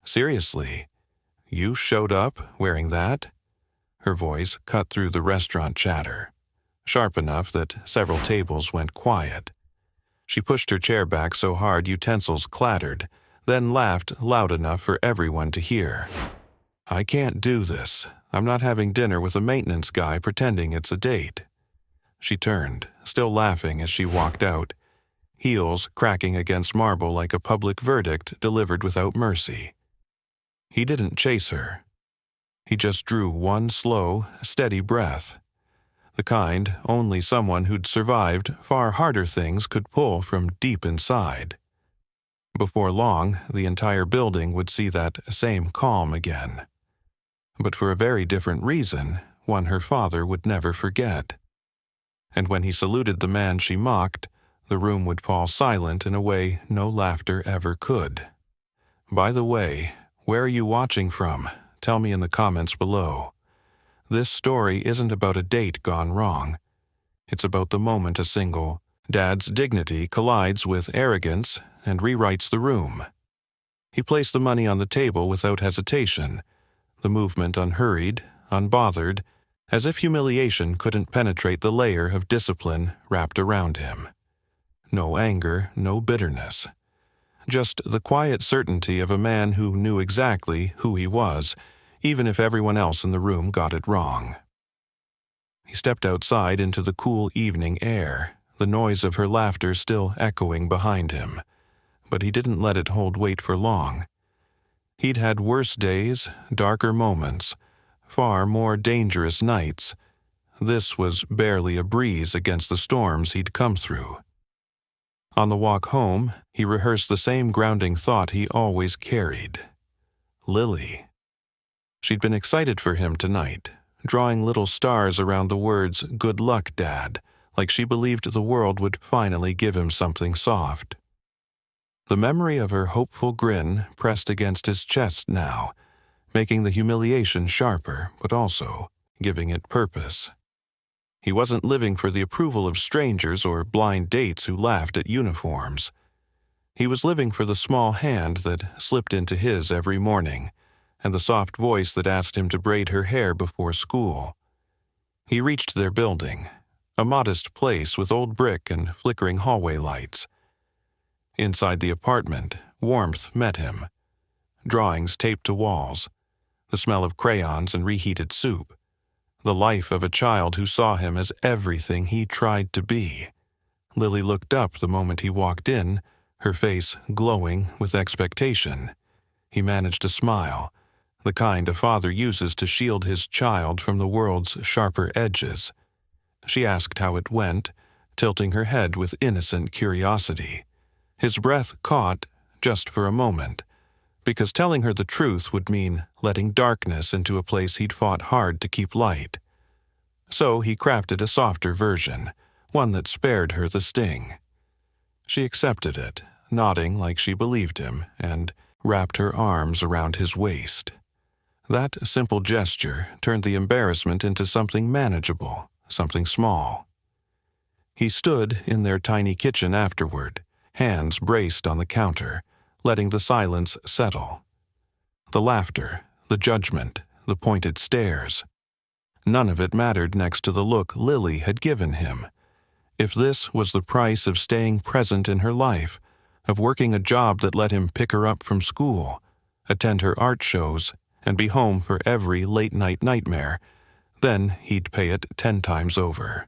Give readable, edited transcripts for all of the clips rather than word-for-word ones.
Seriously, you showed up wearing that? Her voice cut through the restaurant chatter, sharp enough that several tables went quiet. She pushed her chair back so hard utensils clattered, then laughed loud enough for everyone to hear. I can't do this. I'm not having dinner with a maintenance guy pretending it's a date. She turned, still laughing as she walked out, heels cracking against marble like a public verdict delivered without mercy. He didn't chase her. He just drew one slow, steady breath, the kind only someone who'd survived far harder things could pull from deep inside. Before long, the entire building would see that same calm again. But for a very different reason, one her father would never forget. And when he saluted the man she mocked, the room would fall silent in a way no laughter ever could. By the way, where are you watching from? Tell me in the comments below. This story isn't about a date gone wrong. It's about the moment a single dad's dignity collides with arrogance and rewrites the room. He placed the money on the table without hesitation, the movement unhurried, unbothered, as if humiliation couldn't penetrate the layer of discipline wrapped around him. No anger, no bitterness. Just the quiet certainty of a man who knew exactly who he was, even if everyone else in the room got it wrong. He stepped outside into the cool evening air, the noise of her laughter still echoing behind him. But he didn't let it hold weight for long. He'd had worse days, darker moments, far more dangerous nights. This was barely a breeze against the storms he'd come through. On the walk home, he rehearsed the same grounding thought he always carried. Lily. She'd been excited for him tonight, drawing little stars around the words, "Good luck, Dad," like she believed the world would finally give him something soft. The memory of her hopeful grin pressed against his chest now, making the humiliation sharper, but also giving it purpose. He wasn't living for the approval of strangers or blind dates who laughed at uniforms. He was living for the small hand that slipped into his every morning, and the soft voice that asked him to braid her hair before school. He reached their building, a modest place with old brick and flickering hallway lights. Inside the apartment, warmth met him. Drawings taped to walls, the smell of crayons and reheated soup, the life of a child who saw him as everything he tried to be. Lily looked up the moment he walked in, her face glowing with expectation. He managed to smile, the kind a father uses to shield his child from the world's sharper edges. She asked how it went, tilting her head with innocent curiosity. His breath caught just for a moment, because telling her the truth would mean letting darkness into a place he'd fought hard to keep light. So he crafted a softer version, one that spared her the sting. She accepted it, nodding like she believed him, and wrapped her arms around his waist. That simple gesture turned the embarrassment into something manageable, something small. He stood in their tiny kitchen afterward, hands braced on the counter, letting the silence settle. The laughter, the judgment, the pointed stares. None of it mattered next to the look Lily had given him. If this was the price of staying present in her life, of working a job that let him pick her up from school, attend her art shows, and be home for every late-night nightmare, then he'd pay it 10 times over.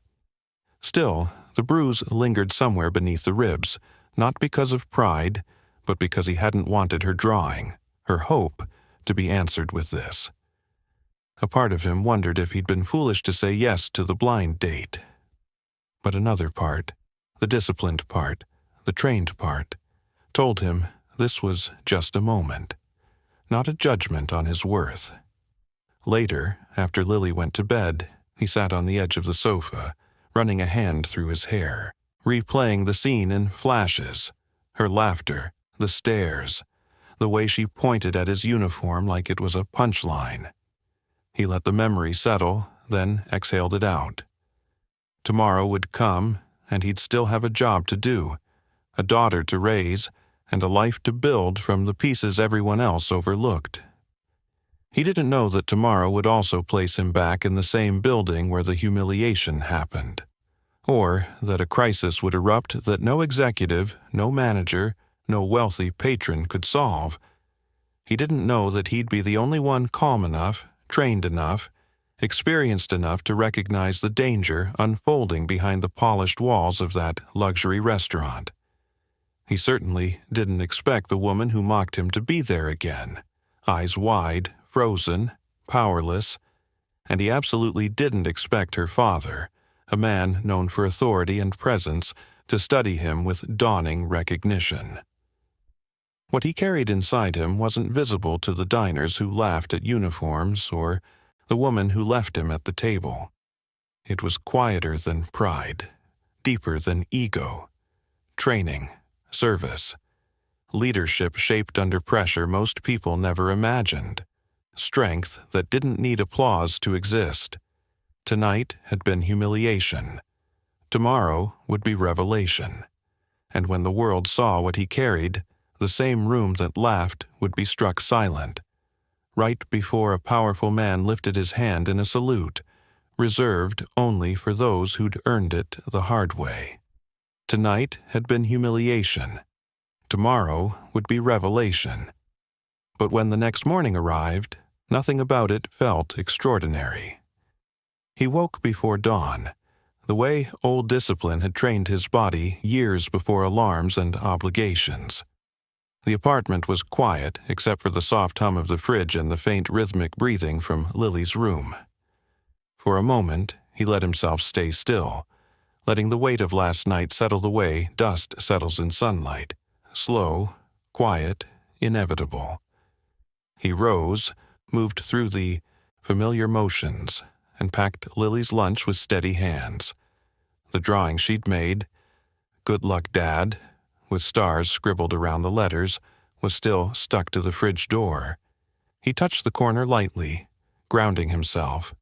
Still, the bruise lingered somewhere beneath the ribs, not because of pride, but because he hadn't wanted her drawing, her hope, to be answered with this. A part of him wondered if he'd been foolish to say yes to the blind date. But another part, the disciplined part, the trained part, told him this was just a moment, not a judgment on his worth. Later, after Lily went to bed, he sat on the edge of the sofa, running a hand through his hair, replaying the scene in flashes, her laughter, the stares, the way she pointed at his uniform like it was a punchline. He let the memory settle, then exhaled it out. Tomorrow would come, and he'd still have a job to do, a daughter to raise, and a life to build from the pieces everyone else overlooked. He didn't know that tomorrow would also place him back in the same building where the humiliation happened, or that a crisis would erupt that no executive, no manager, no wealthy patron could solve. He didn't know that he'd be the only one calm enough, trained enough, experienced enough to recognize the danger unfolding behind the polished walls of that luxury restaurant. He certainly didn't expect the woman who mocked him to be there again, eyes wide, frozen, powerless, and he absolutely didn't expect her father, a man known for authority and presence, to study him with dawning recognition. What he carried inside him wasn't visible to the diners who laughed at uniforms or the woman who left him at the table. It was quieter than pride, deeper than ego, training, service, leadership shaped under pressure most people never imagined, strength that didn't need applause to exist. Tonight had been humiliation. Tomorrow would be revelation. And when the world saw what he carried, the same room that laughed would be struck silent, right before a powerful man lifted his hand in a salute, reserved only for those who'd earned it the hard way. Tonight had been humiliation. Tomorrow would be revelation. But when the next morning arrived, nothing about it felt extraordinary. He woke before dawn, the way old discipline had trained his body years before alarms and obligations. The apartment was quiet except for the soft hum of the fridge and the faint rhythmic breathing from Lily's room. For a moment, he let himself stay still, letting the weight of last night settle the way dust settles in sunlight, slow, quiet, inevitable. He rose, moved through the familiar motions, and packed Lily's lunch with steady hands. The drawing she'd made, "Good luck, Dad," with stars scribbled around the letters, was still stuck to the fridge door. He touched the corner lightly, grounding himself.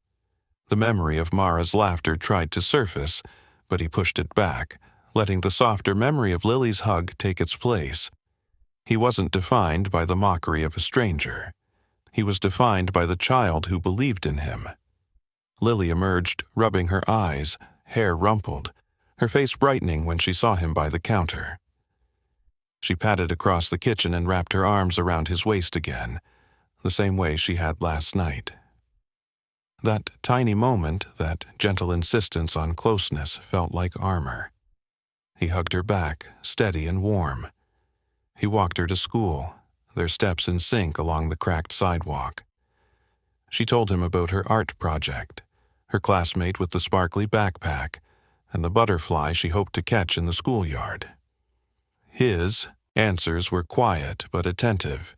The memory of Mara's laughter tried to surface, but he pushed it back, letting the softer memory of Lily's hug take its place. He wasn't defined by the mockery of a stranger. He was defined by the child who believed in him. Lily emerged, rubbing her eyes, hair rumpled, her face brightening when she saw him by the counter. She padded across the kitchen and wrapped her arms around his waist again, the same way she had last night. That tiny moment, that gentle insistence on closeness, felt like armor. He hugged her back, steady and warm. He walked her to school, their steps in sync along the cracked sidewalk. She told him about her art project, her classmate with the sparkly backpack, and the butterfly she hoped to catch in the schoolyard. His answers were quiet but attentive,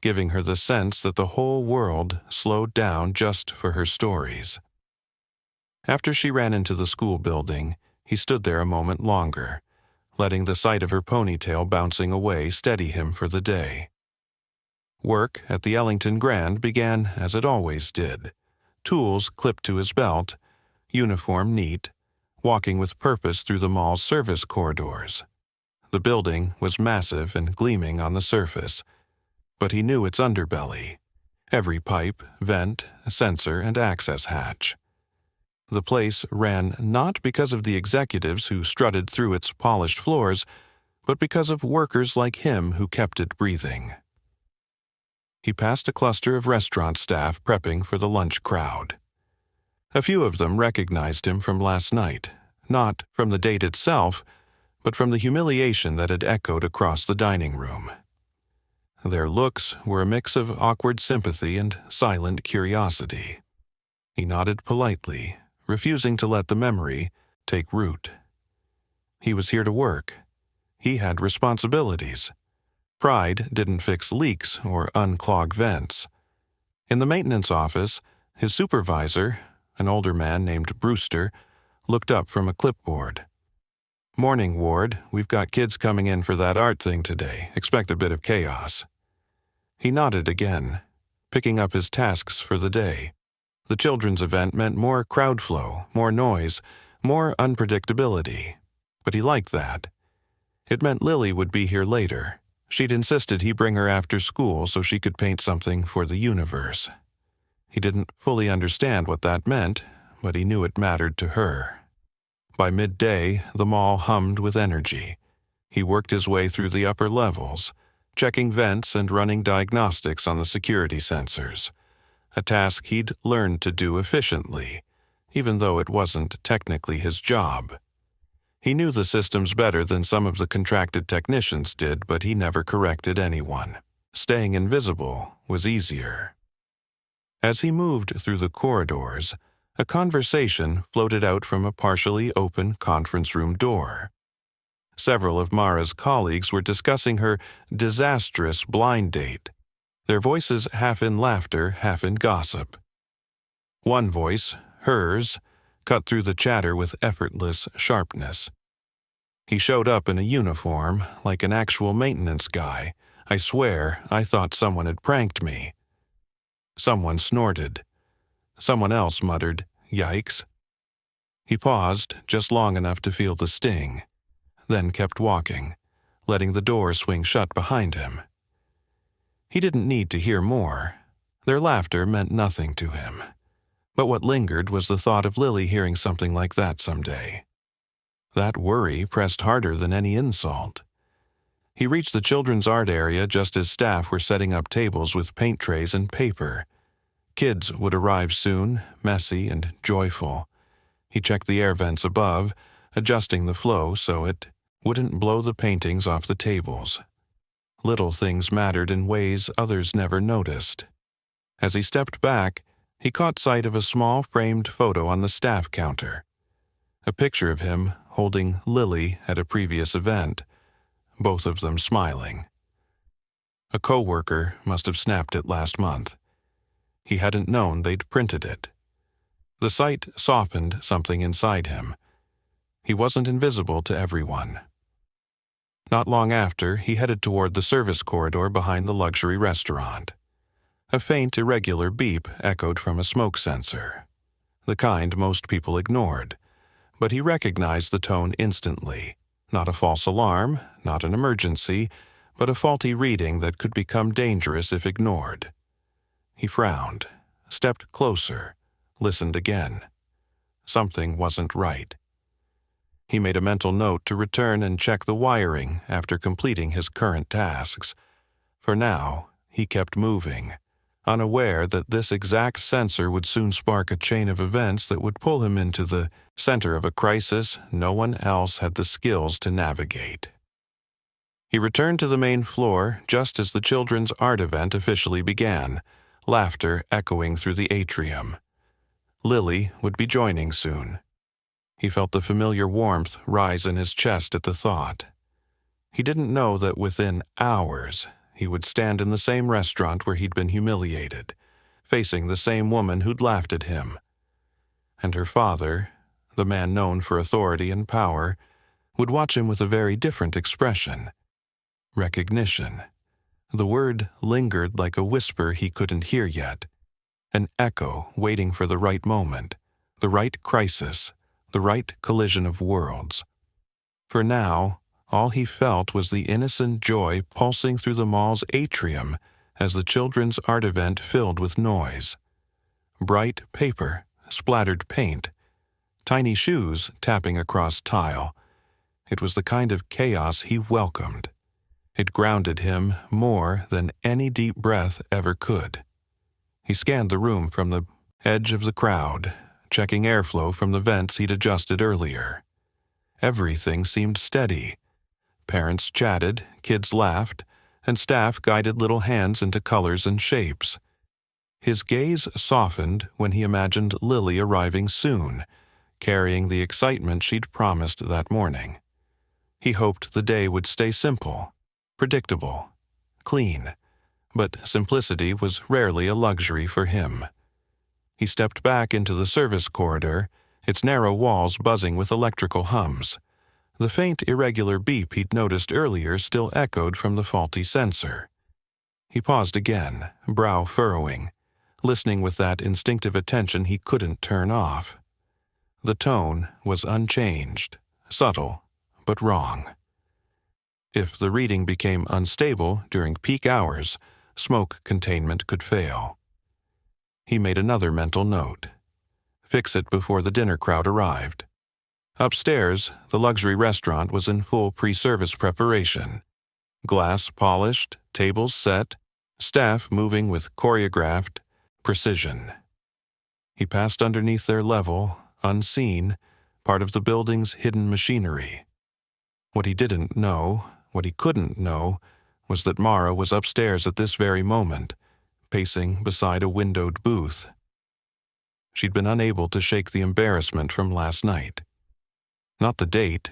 giving her the sense that the whole world slowed down just for her stories. After she ran into the school building, he stood there a moment longer, letting the sight of her ponytail bouncing away steady him for the day. Work at the Ellington Grand began as it always did, tools clipped to his belt, uniform neat, walking with purpose through the mall's service corridors. The building was massive and gleaming on the surface, but he knew its underbelly, every pipe, vent, sensor, and access hatch. The place ran not because of the executives who strutted through its polished floors, but because of workers like him who kept it breathing. He passed a cluster of restaurant staff prepping for the lunch crowd. A few of them recognized him from last night, not from the date itself, but from the humiliation that had echoed across the dining room. Their looks were a mix of awkward sympathy and silent curiosity. He nodded politely, refusing to let the memory take root. He was here to work. He had responsibilities. Pride didn't fix leaks or unclog vents. In the maintenance office, his supervisor, an older man named Brewster, looked up from a clipboard. "Morning, Ward. We've got kids coming in for that art thing today. Expect a bit of chaos." He nodded again, picking up his tasks for the day. The children's event meant more crowd flow, more noise, more unpredictability. But he liked that. It meant Lily would be here later. She'd insisted he bring her after school so she could paint something for the universe. He didn't fully understand what that meant, but he knew it mattered to her. By midday, the mall hummed with energy. He worked his way through the upper levels, checking vents and running diagnostics on the security sensors, a task he'd learned to do efficiently, even though it wasn't technically his job. He knew the systems better than some of the contracted technicians did, but he never corrected anyone. Staying invisible was easier. As he moved through the corridors, a conversation floated out from a partially open conference room door. Several of Mara's colleagues were discussing her disastrous blind date, their voices half in laughter, half in gossip. One voice, hers, cut through the chatter with effortless sharpness. "He showed up in a uniform, like an actual maintenance guy. I swear, I thought someone had pranked me." Someone snorted. Someone else muttered, "Yikes." He paused just long enough to feel the sting, then kept walking, letting the door swing shut behind him. He didn't need to hear more. Their laughter meant nothing to him. But what lingered was the thought of Lily hearing something like that someday. That worry pressed harder than any insult. He reached the children's art area just as staff were setting up tables with paint trays and paper. Kids would arrive soon, messy and joyful. He checked the air vents above, adjusting the flow so it wouldn't blow the paintings off the tables. Little things mattered in ways others never noticed. As he stepped back, he caught sight of a small framed photo on the staff counter. A picture of him holding Lily at a previous event, both of them smiling. A coworker must have snapped it last month. He hadn't known they'd printed it. The sight softened something inside him. He wasn't invisible to everyone. Not long after, he headed toward the service corridor behind the luxury restaurant. A faint, irregular beep echoed from a smoke sensor, the kind most people ignored, but he recognized the tone instantly. Not a false alarm, not an emergency, but a faulty reading that could become dangerous if ignored. He frowned, stepped closer, listened again. Something wasn't right. He made a mental note to return and check the wiring after completing his current tasks. For now, he kept moving, unaware that this exact sensor would soon spark a chain of events that would pull him into the center of a crisis no one else had the skills to navigate. He returned to the main floor just as the children's art event officially began, laughter echoing through the atrium. Lily would be joining soon. He felt the familiar warmth rise in his chest at the thought. He didn't know that within hours he would stand in the same restaurant where he'd been humiliated, facing the same woman who'd laughed at him. And her father, the man known for authority and power, would watch him with a very different expression. Recognition. The word lingered like a whisper he couldn't hear yet, an echo waiting for the right moment, the right crisis, the right collision of worlds. For now, all he felt was the innocent joy pulsing through the mall's atrium as the children's art event filled with noise. Bright paper, splattered paint, tiny shoes tapping across tile. It was the kind of chaos he welcomed. It grounded him more than any deep breath ever could. He scanned the room from the edge of the crowd, checking airflow from the vents he'd adjusted earlier. Everything seemed steady. Parents chatted, kids laughed, and staff guided little hands into colors and shapes. His gaze softened when he imagined Lily arriving soon, carrying the excitement she'd promised that morning. He hoped the day would stay simple, predictable, clean, but simplicity was rarely a luxury for him. He stepped back into the service corridor, its narrow walls buzzing with electrical hums. The faint, irregular beep he'd noticed earlier still echoed from the faulty sensor. He paused again, brow furrowing, listening with that instinctive attention he couldn't turn off. The tone was unchanged, subtle, but wrong. If the reading became unstable during peak hours, smoke containment could fail. He made another mental note. Fix it before the dinner crowd arrived. Upstairs, the luxury restaurant was in full pre-service preparation. Glass polished, tables set, staff moving with choreographed precision. He passed underneath their level, unseen, part of the building's hidden machinery. What he didn't know, what he couldn't know, was that Mara was upstairs at this very moment, pacing beside a windowed booth. She'd been unable to shake the embarrassment from last night. Not the date.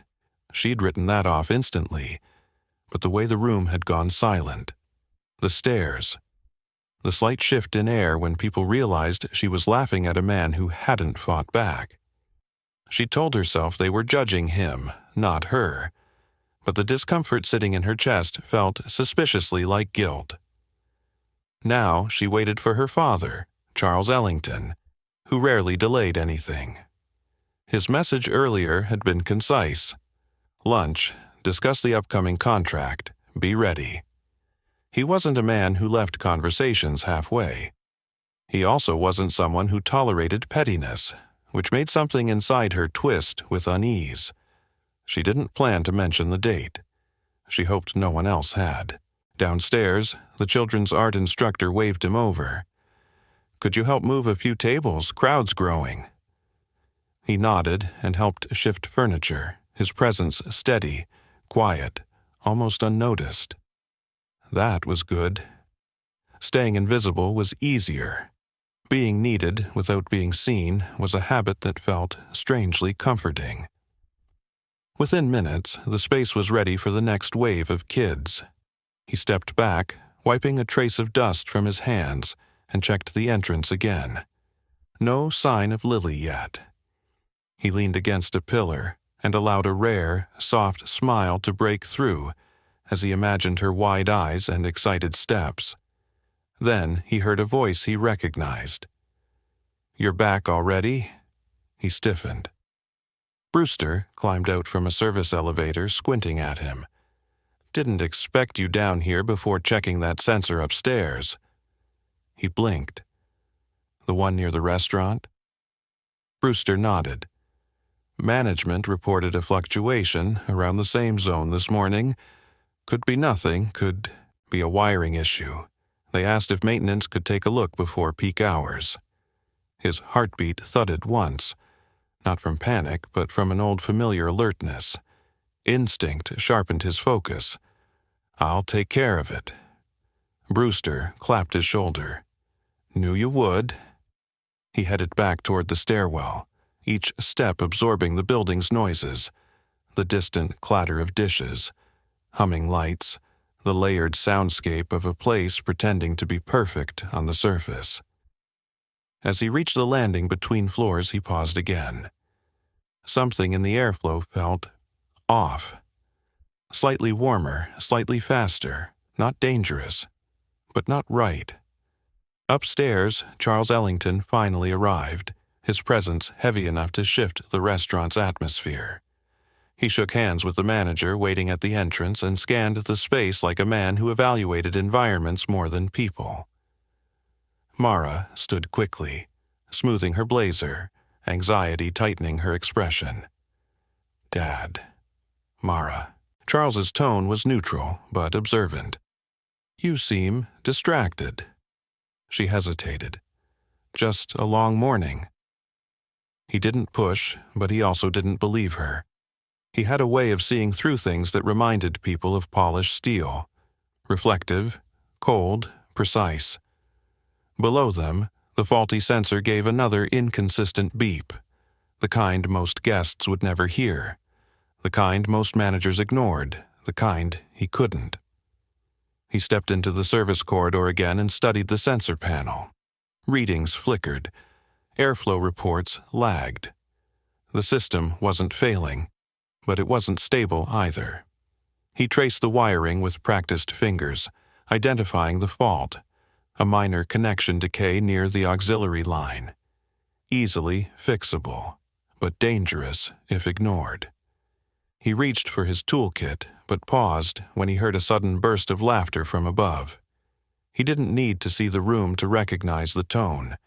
She'd written that off instantly, but the way the room had gone silent. The stares. The slight shift in air when people realized she was laughing at a man who hadn't fought back. She told herself they were judging him, not her, but the discomfort sitting in her chest felt suspiciously like guilt. Now she waited for her father, Charles Ellington, who rarely delayed anything. His message earlier had been concise. Lunch, discuss the upcoming contract, be ready. He wasn't a man who left conversations halfway. He also wasn't someone who tolerated pettiness, which made something inside her twist with unease. She didn't plan to mention the date. She hoped no one else had. Downstairs, the children's art instructor waved him over. "Could you help move a few tables? Crowd's growing." He nodded and helped shift furniture, his presence steady, quiet, almost unnoticed. That was good. Staying invisible was easier. Being needed without being seen was a habit that felt strangely comforting. Within minutes, the space was ready for the next wave of kids. He stepped back, wiping a trace of dust from his hands, and checked the entrance again. No sign of Lily yet. He leaned against a pillar and allowed a rare, soft smile to break through as he imagined her wide eyes and excited steps. Then he heard a voice he recognized. "You're back already?" He stiffened. Brewster climbed out from a service elevator, squinting at him. "Didn't expect you down here before checking that sensor upstairs." He blinked. "The one near the restaurant?" Brewster nodded. "Management reported a fluctuation around the same zone this morning. Could be nothing, could be a wiring issue. They asked if maintenance could take a look before peak hours." His heartbeat thudded once, not from panic, but from an old familiar alertness. Instinct sharpened his focus. "I'll take care of it." Brewster clapped his shoulder. "Knew you would." He headed back toward the stairwell, each step absorbing the building's noises, the distant clatter of dishes, humming lights, the layered soundscape of a place pretending to be perfect on the surface. As he reached the landing between floors, he paused again. Something in the airflow felt off. Slightly warmer, slightly faster, not dangerous, but not right. Upstairs, Charles Ellington finally arrived, his presence heavy enough to shift the restaurant's atmosphere. He shook hands with the manager waiting at the entrance and scanned the space like a man who evaluated environments more than people. Mara stood quickly, smoothing her blazer, anxiety tightening her expression. "Dad." "Mara." Charles's tone was neutral, but observant. "You seem distracted." She hesitated. "Just a long morning." He didn't push, but he also didn't believe her. He had a way of seeing through things that reminded people of polished steel. Reflective, cold, precise. Below them, the faulty sensor gave another inconsistent beep, the kind most guests would never hear, the kind most managers ignored, the kind he couldn't. He stepped into the service corridor again and studied the sensor panel. Readings flickered. Airflow reports lagged. The system wasn't failing, but it wasn't stable either. He traced the wiring with practiced fingers, identifying the fault, a minor connection decay near the auxiliary line. Easily fixable, but dangerous if ignored. He reached for his toolkit, but paused when he heard a sudden burst of laughter from above. He didn't need to see the room to recognize the tone.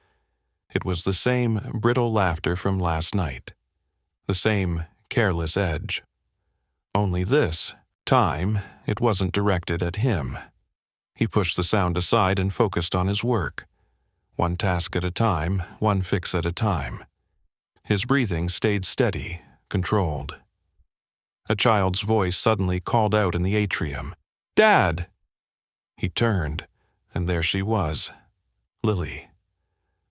It was the same brittle laughter from last night, the same careless edge. Only this time, it wasn't directed at him. He pushed the sound aside and focused on his work. One task at a time, one fix at a time. His breathing stayed steady, controlled. A child's voice suddenly called out in the atrium, "Dad!" He turned, and there she was, Lily,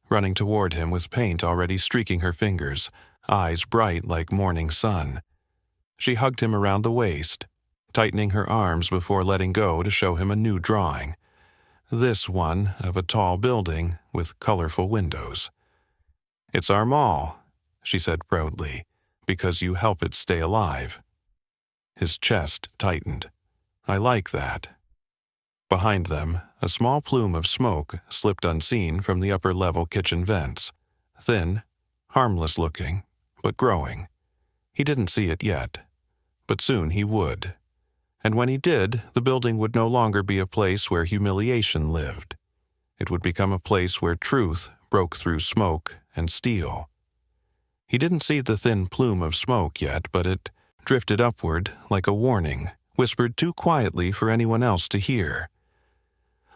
running toward him with paint already streaking her fingers, eyes bright like morning sun. She hugged him around the waist, tightening her arms before letting go to show him a new drawing. This one of a tall building with colorful windows. "It's our mall," she said proudly, "because you help it stay alive." His chest tightened. "I like that." Behind them, a small plume of smoke slipped unseen from the upper-level kitchen vents. Thin, harmless-looking, but growing. He didn't see it yet, but soon he would. And when he did, the building would no longer be a place where humiliation lived. It would become a place where truth broke through smoke and steel. He didn't see the thin plume of smoke yet, but it drifted upward like a warning, whispered too quietly for anyone else to hear.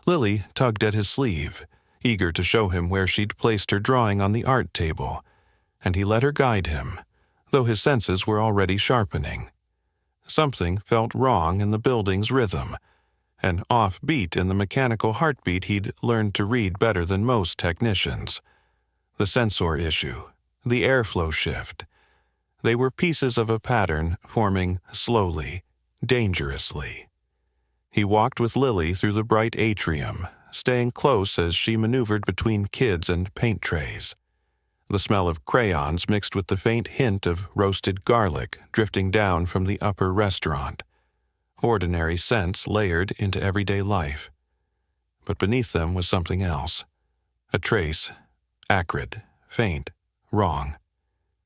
Lily tugged at his sleeve, eager to show him where she'd placed her drawing on the art table, and he let her guide him, though his senses were already sharpening. Something felt wrong in the building's rhythm, an off-beat in the mechanical heartbeat he'd learned to read better than most technicians. The sensor issue, the airflow shift. They were pieces of a pattern forming slowly, dangerously. He walked with Lily through the bright atrium, staying close as she maneuvered between kids and paint trays. The smell of crayons mixed with the faint hint of roasted garlic drifting down from the upper restaurant. Ordinary scents layered into everyday life. But beneath them was something else. A trace, acrid, faint, wrong.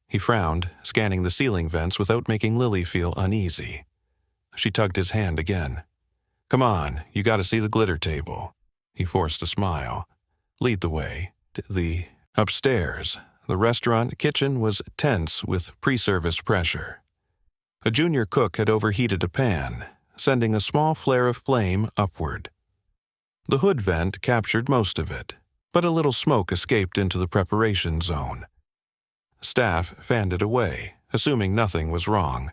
He frowned, scanning the ceiling vents without making Lily feel uneasy. She tugged his hand again. "Come on, you gotta see the glitter table." He forced a smile. "Lead the way." The upstairs, the restaurant kitchen was tense with pre-service pressure. A junior cook had overheated a pan, sending a small flare of flame upward. The hood vent captured most of it, but a little smoke escaped into the preparation zone. Staff fanned it away, assuming nothing was wrong,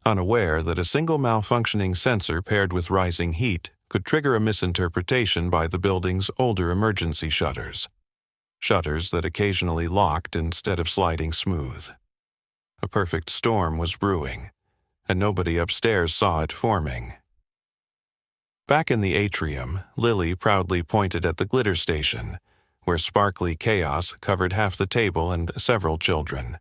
unaware that a single malfunctioning sensor paired with rising heat could trigger a misinterpretation by the building's older emergency shutters. Shutters that occasionally locked instead of sliding smooth. A perfect storm was brewing, and nobody upstairs saw it forming. Back in the atrium, Lily proudly pointed at the glitter station, where sparkly chaos covered half the table and several children.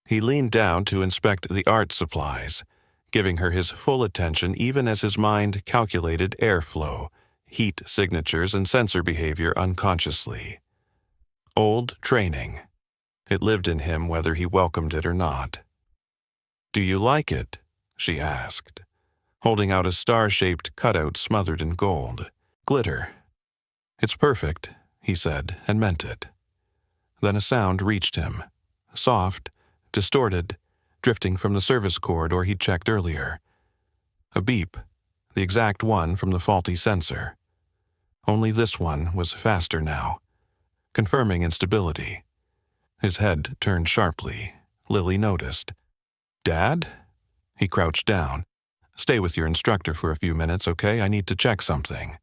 He leaned down to inspect the art supplies, giving her his full attention even as his mind calculated airflow, heat signatures, and sensor behavior unconsciously. Old training. It lived in him whether he welcomed it or not. "Do you like it?" she asked, holding out a star-shaped cutout smothered in gold. "Glitter." "It's perfect," he said, and meant it. Then a sound reached him, soft, distorted, drifting from the service corridor he'd checked earlier. A beep, the exact one from the faulty sensor. Only this one was faster now, confirming instability. His head turned sharply. Lily noticed. "Dad?" He crouched down. "Stay with your instructor for a few minutes, okay? I need to check something."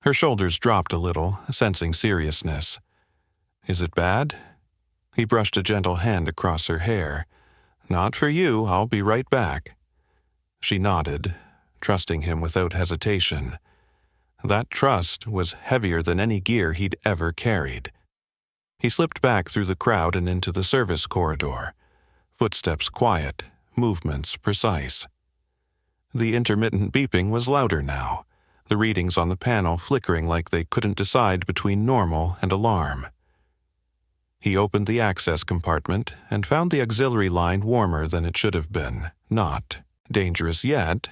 Her shoulders dropped a little, sensing seriousness. "Is it bad?" He brushed a gentle hand across her hair. "Not for you, I'll be right back." She nodded, trusting him without hesitation. That trust was heavier than any gear he'd ever carried. He slipped back through the crowd and into the service corridor. Footsteps quiet, movements precise. The intermittent beeping was louder now, the readings on the panel flickering like they couldn't decide between normal and alarm. He opened the access compartment and found the auxiliary line warmer than it should have been, not Dangerous yet,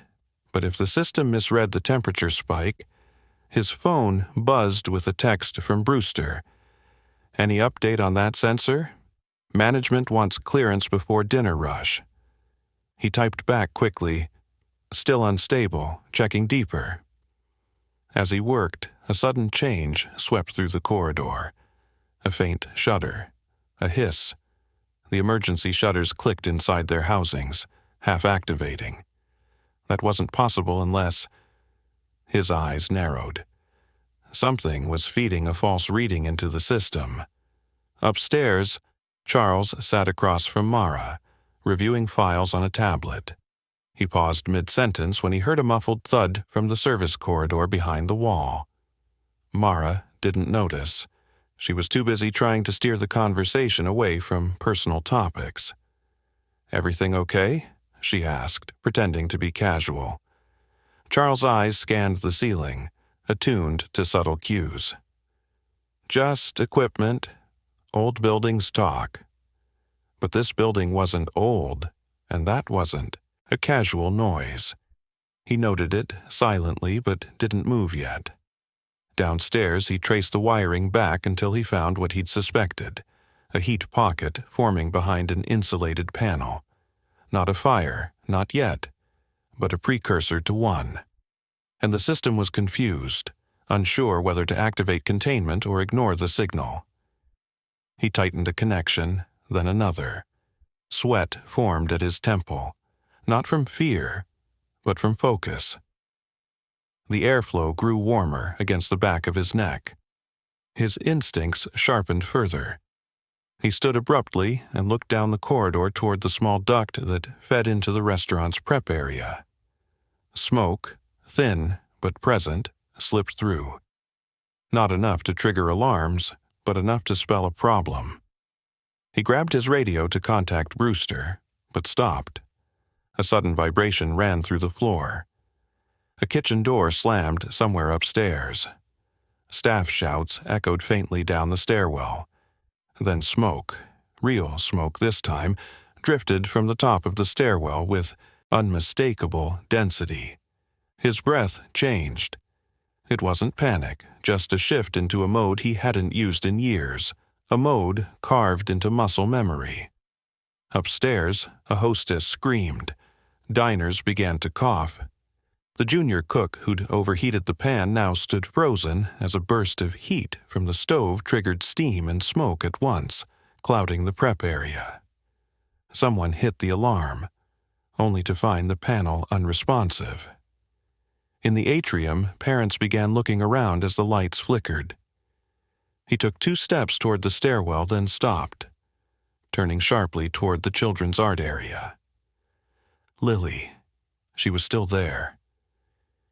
but if the system misread the temperature spike, his phone buzzed with a text from Brewster. Any update on that sensor? Management wants clearance before dinner rush. He typed back quickly, still unstable, checking deeper. As he worked, a sudden change swept through the corridor. A faint shudder, a hiss. The emergency shutters clicked inside their housings, half activating. That wasn't possible unless... His eyes narrowed. Something was feeding a false reading into the system. Upstairs, Charles sat across from Mara, reviewing files on a tablet. He paused mid-sentence when he heard a muffled thud from the service corridor behind the wall. Mara didn't notice. She was too busy trying to steer the conversation away from personal topics. "Everything okay?" she asked, pretending to be casual. Charles' eyes scanned the ceiling, attuned to subtle cues. "Just equipment. Old buildings talk." But this building wasn't old, and that wasn't a casual noise. He noted it silently but didn't move yet. Downstairs, he traced the wiring back until he found what he'd suspected, a heat pocket forming behind an insulated panel. Not a fire, not yet, but a precursor to one. And the system was confused, unsure whether to activate containment or ignore the signal. He tightened a connection, then another. Sweat formed at his temple, not from fear, but from focus. The airflow grew warmer against the back of his neck. His instincts sharpened further. He stood abruptly and looked down the corridor toward the small duct that fed into the restaurant's prep area. Smoke, thin but present, slipped through. Not enough to trigger alarms, but enough to spell a problem. He grabbed his radio to contact Brewster, but stopped. A sudden vibration ran through the floor. A kitchen door slammed somewhere upstairs. Staff shouts echoed faintly down the stairwell. Then smoke, real smoke this time, drifted from the top of the stairwell with unmistakable density. His breath changed. It wasn't panic, just a shift into a mode he hadn't used in years, a mode carved into muscle memory. Upstairs, a hostess screamed. Diners began to cough. The junior cook who'd overheated the pan now stood frozen as a burst of heat from the stove triggered steam and smoke at once, clouding the prep area. Someone hit the alarm, only to find the panel unresponsive. In the atrium, parents began looking around as the lights flickered. He took 2 steps toward the stairwell, then stopped, turning sharply toward the children's art area. Lily. She was still there.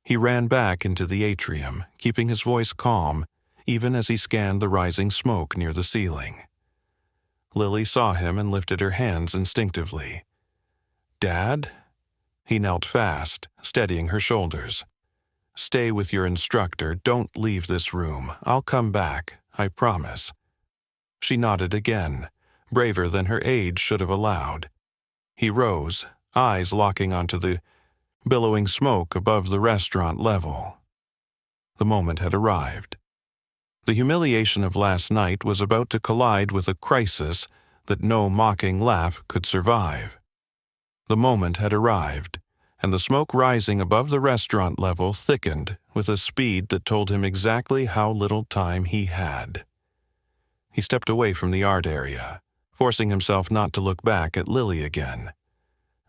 He ran back into the atrium, keeping his voice calm, even as he scanned the rising smoke near the ceiling. Lily saw him and lifted her hands instinctively. "Dad?" He knelt fast, steadying her shoulders. "Stay with your instructor. Don't leave this room. I'll come back, I promise." She nodded again, braver than her age should have allowed. He rose, eyes locking onto the billowing smoke above the restaurant level. The moment had arrived. The humiliation of last night was about to collide with a crisis that no mocking laugh could survive. The moment had arrived, and the smoke rising above the restaurant level thickened with a speed that told him exactly how little time he had. He stepped away from the art area, forcing himself not to look back at Lily again.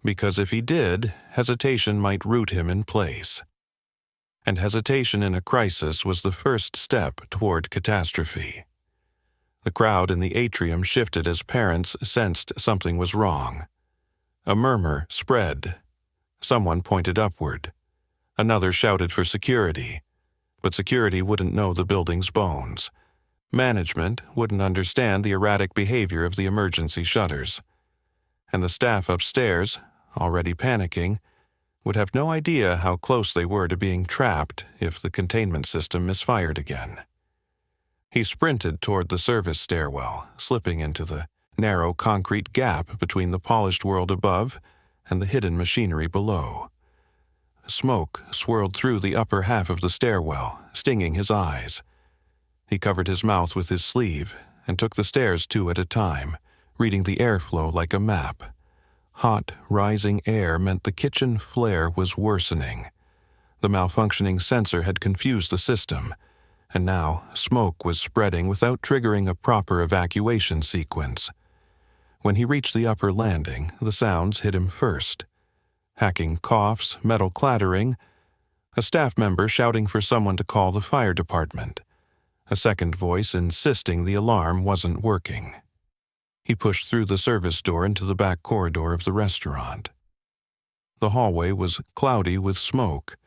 Because if he did, hesitation might root him in place. And hesitation in a crisis was the first step toward catastrophe. The crowd in the atrium shifted as parents sensed something was wrong. A murmur spread. Someone pointed upward. Another shouted for security. But security wouldn't know the building's bones. Management wouldn't understand the erratic behavior of the emergency shutters. And the staff upstairs, already panicking, would have no idea how close they were to being trapped if the containment system misfired again. He sprinted toward the service stairwell, slipping into the narrow concrete gap between the polished world above and the hidden machinery below. Smoke swirled through the upper half of the stairwell, stinging his eyes. He covered his mouth with his sleeve and took the stairs 2 at a time, reading the airflow like a map. Hot, rising air meant the kitchen flare was worsening. The malfunctioning sensor had confused the system, and now smoke was spreading without triggering a proper evacuation sequence. When he reached the upper landing, the sounds hit him first. Hacking coughs, metal clattering, a staff member shouting for someone to call the fire department, a second voice insisting the alarm wasn't working. He pushed through the service door into the back corridor of the restaurant. The hallway was cloudy with smoke,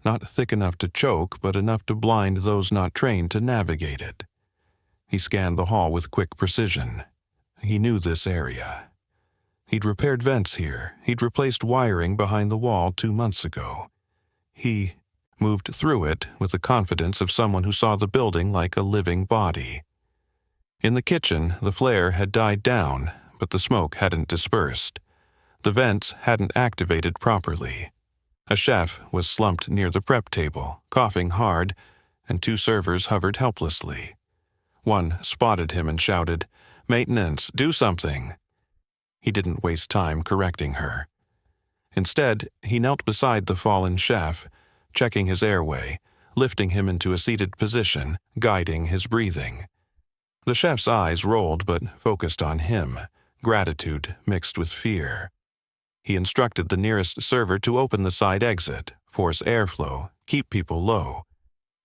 not thick enough to choke, but enough to blind those not trained to navigate it. He scanned the hall with quick precision. He knew this area. He'd repaired vents here. He'd replaced wiring behind the wall 2 months ago. He moved through it with the confidence of someone who saw the building like a living body. In the kitchen, the flare had died down, but the smoke hadn't dispersed. The vents hadn't activated properly. A chef was slumped near the prep table, coughing hard, and 2 servers hovered helplessly. One spotted him and shouted, "Maintenance, do something!" He didn't waste time correcting her. Instead, he knelt beside the fallen chef, checking his airway, lifting him into a seated position, guiding his breathing. The chef's eyes rolled but focused on him, gratitude mixed with fear. He instructed the nearest server to open the side exit, force airflow, keep people low.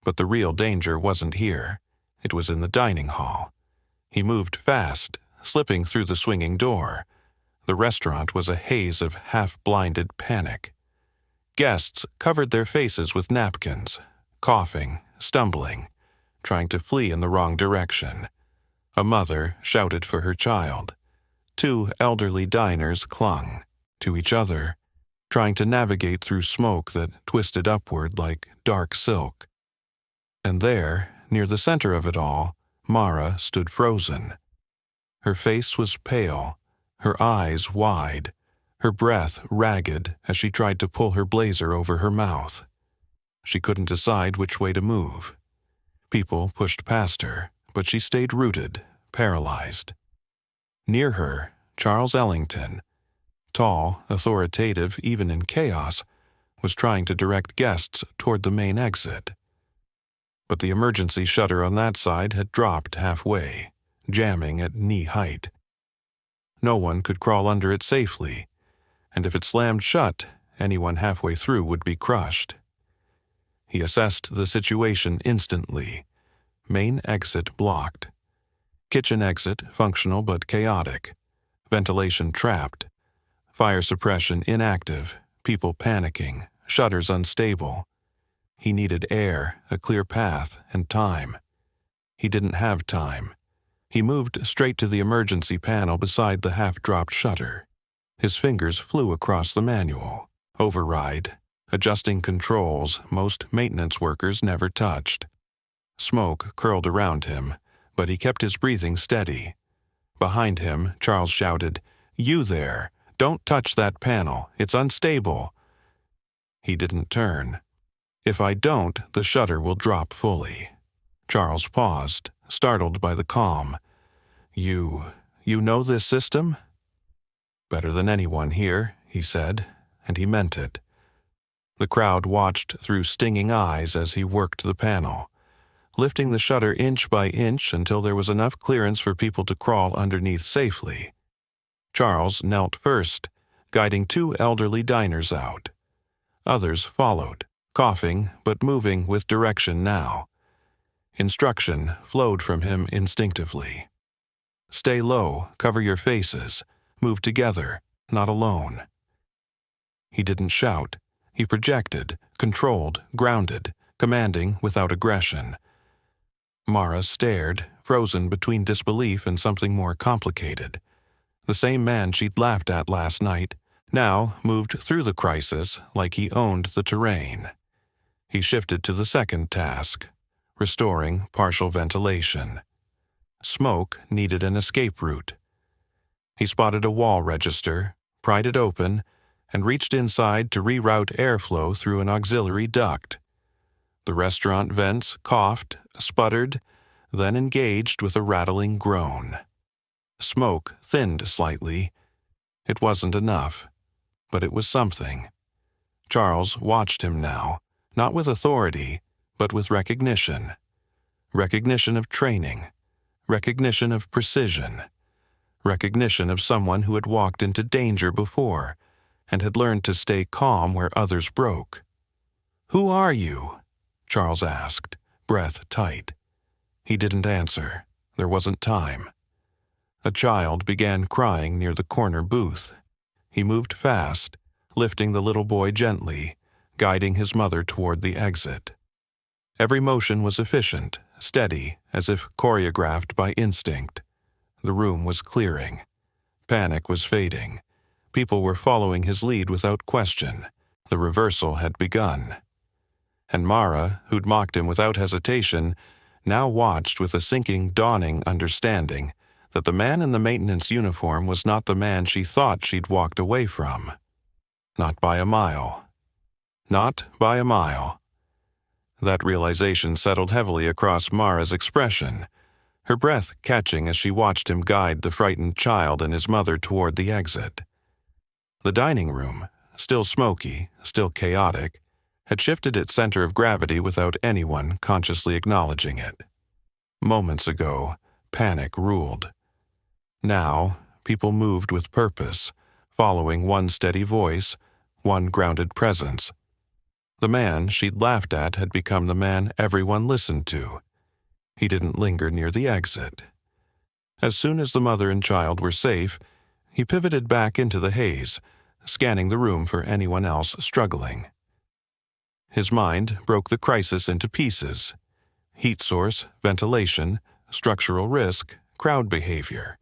But the real danger wasn't here. It was in the dining hall. He moved fast, slipping through the swinging door. The restaurant was a haze of half-blinded panic. Guests covered their faces with napkins, coughing, stumbling, trying to flee in the wrong direction. A mother shouted for her child. 2 elderly diners clung to each other, trying to navigate through smoke that twisted upward like dark silk. And there, near the center of it all, Mara stood frozen. Her face was pale, her eyes wide, her breath ragged as she tried to pull her blazer over her mouth. She couldn't decide which way to move. People pushed past her, but she stayed rooted, paralyzed. Near her, Charles Ellington, tall, authoritative even in chaos, was trying to direct guests toward the main exit. But the emergency shutter on that side had dropped halfway, jamming at knee height. No one could crawl under it safely, and if it slammed shut, anyone halfway through would be crushed. He assessed the situation instantly. Main exit blocked. Kitchen exit functional but chaotic. Ventilation trapped. Fire suppression inactive. People panicking. Shutters unstable. He needed air, a clear path, and time. He didn't have time. He moved straight to the emergency panel beside the half-dropped shutter. His fingers flew across the manual. Override. Adjusting controls most maintenance workers never touched. Smoke curled around him, but he kept his breathing steady. Behind him, Charles shouted, "You there! Don't touch that panel. It's unstable." He didn't turn. "If I don't, the shutter will drop fully." Charles paused, startled by the calm. You know this system?" "Better than anyone here," he said, and he meant it. The crowd watched through stinging eyes as he worked the panel, lifting the shutter inch by inch until there was enough clearance for people to crawl underneath safely. Charles knelt first, guiding 2 elderly diners out. Others followed, coughing but moving with direction now. Instruction flowed from him instinctively. Stay low, cover your faces, move together, not alone. He didn't shout. He projected, controlled, grounded, commanding without aggression. Mara stared, frozen between disbelief and something more complicated. The same man she'd laughed at last night now moved through the crisis like he owned the terrain. He shifted to the second task, restoring partial ventilation. Smoke needed an escape route. He spotted a wall register, pried it open, and reached inside to reroute airflow through an auxiliary duct. The restaurant vents coughed, sputtered, then engaged with a rattling groan. Smoke thinned slightly. It wasn't enough, but it was something. Charles watched him now, not with authority, but with recognition. Recognition of training. Recognition of precision. Recognition of someone who had walked into danger before and had learned to stay calm where others broke. "Who are you?" Charles asked, breath tight. He didn't answer. There wasn't time. A child began crying near the corner booth. He moved fast, lifting the little boy gently, guiding his mother toward the exit. Every motion was efficient, steady, as if choreographed by instinct. The room was clearing. Panic was fading. People were following his lead without question. The reversal had begun. And Mara, who'd mocked him without hesitation, now watched with a sinking, dawning understanding that the man in the maintenance uniform was not the man she thought she'd walked away from. Not by a mile. Not by a mile. That realization settled heavily across Mara's expression, her breath catching as she watched him guide the frightened child and his mother toward the exit. The dining room, still smoky, still chaotic, had shifted its center of gravity without anyone consciously acknowledging it. Moments ago, panic ruled. Now, people moved with purpose, following one steady voice, one grounded presence. The man she'd laughed at had become the man everyone listened to. He didn't linger near the exit. As soon as the mother and child were safe, he pivoted back into the haze, scanning the room for anyone else struggling. His mind broke the crisis into pieces: heat source, ventilation, structural risk, crowd behavior,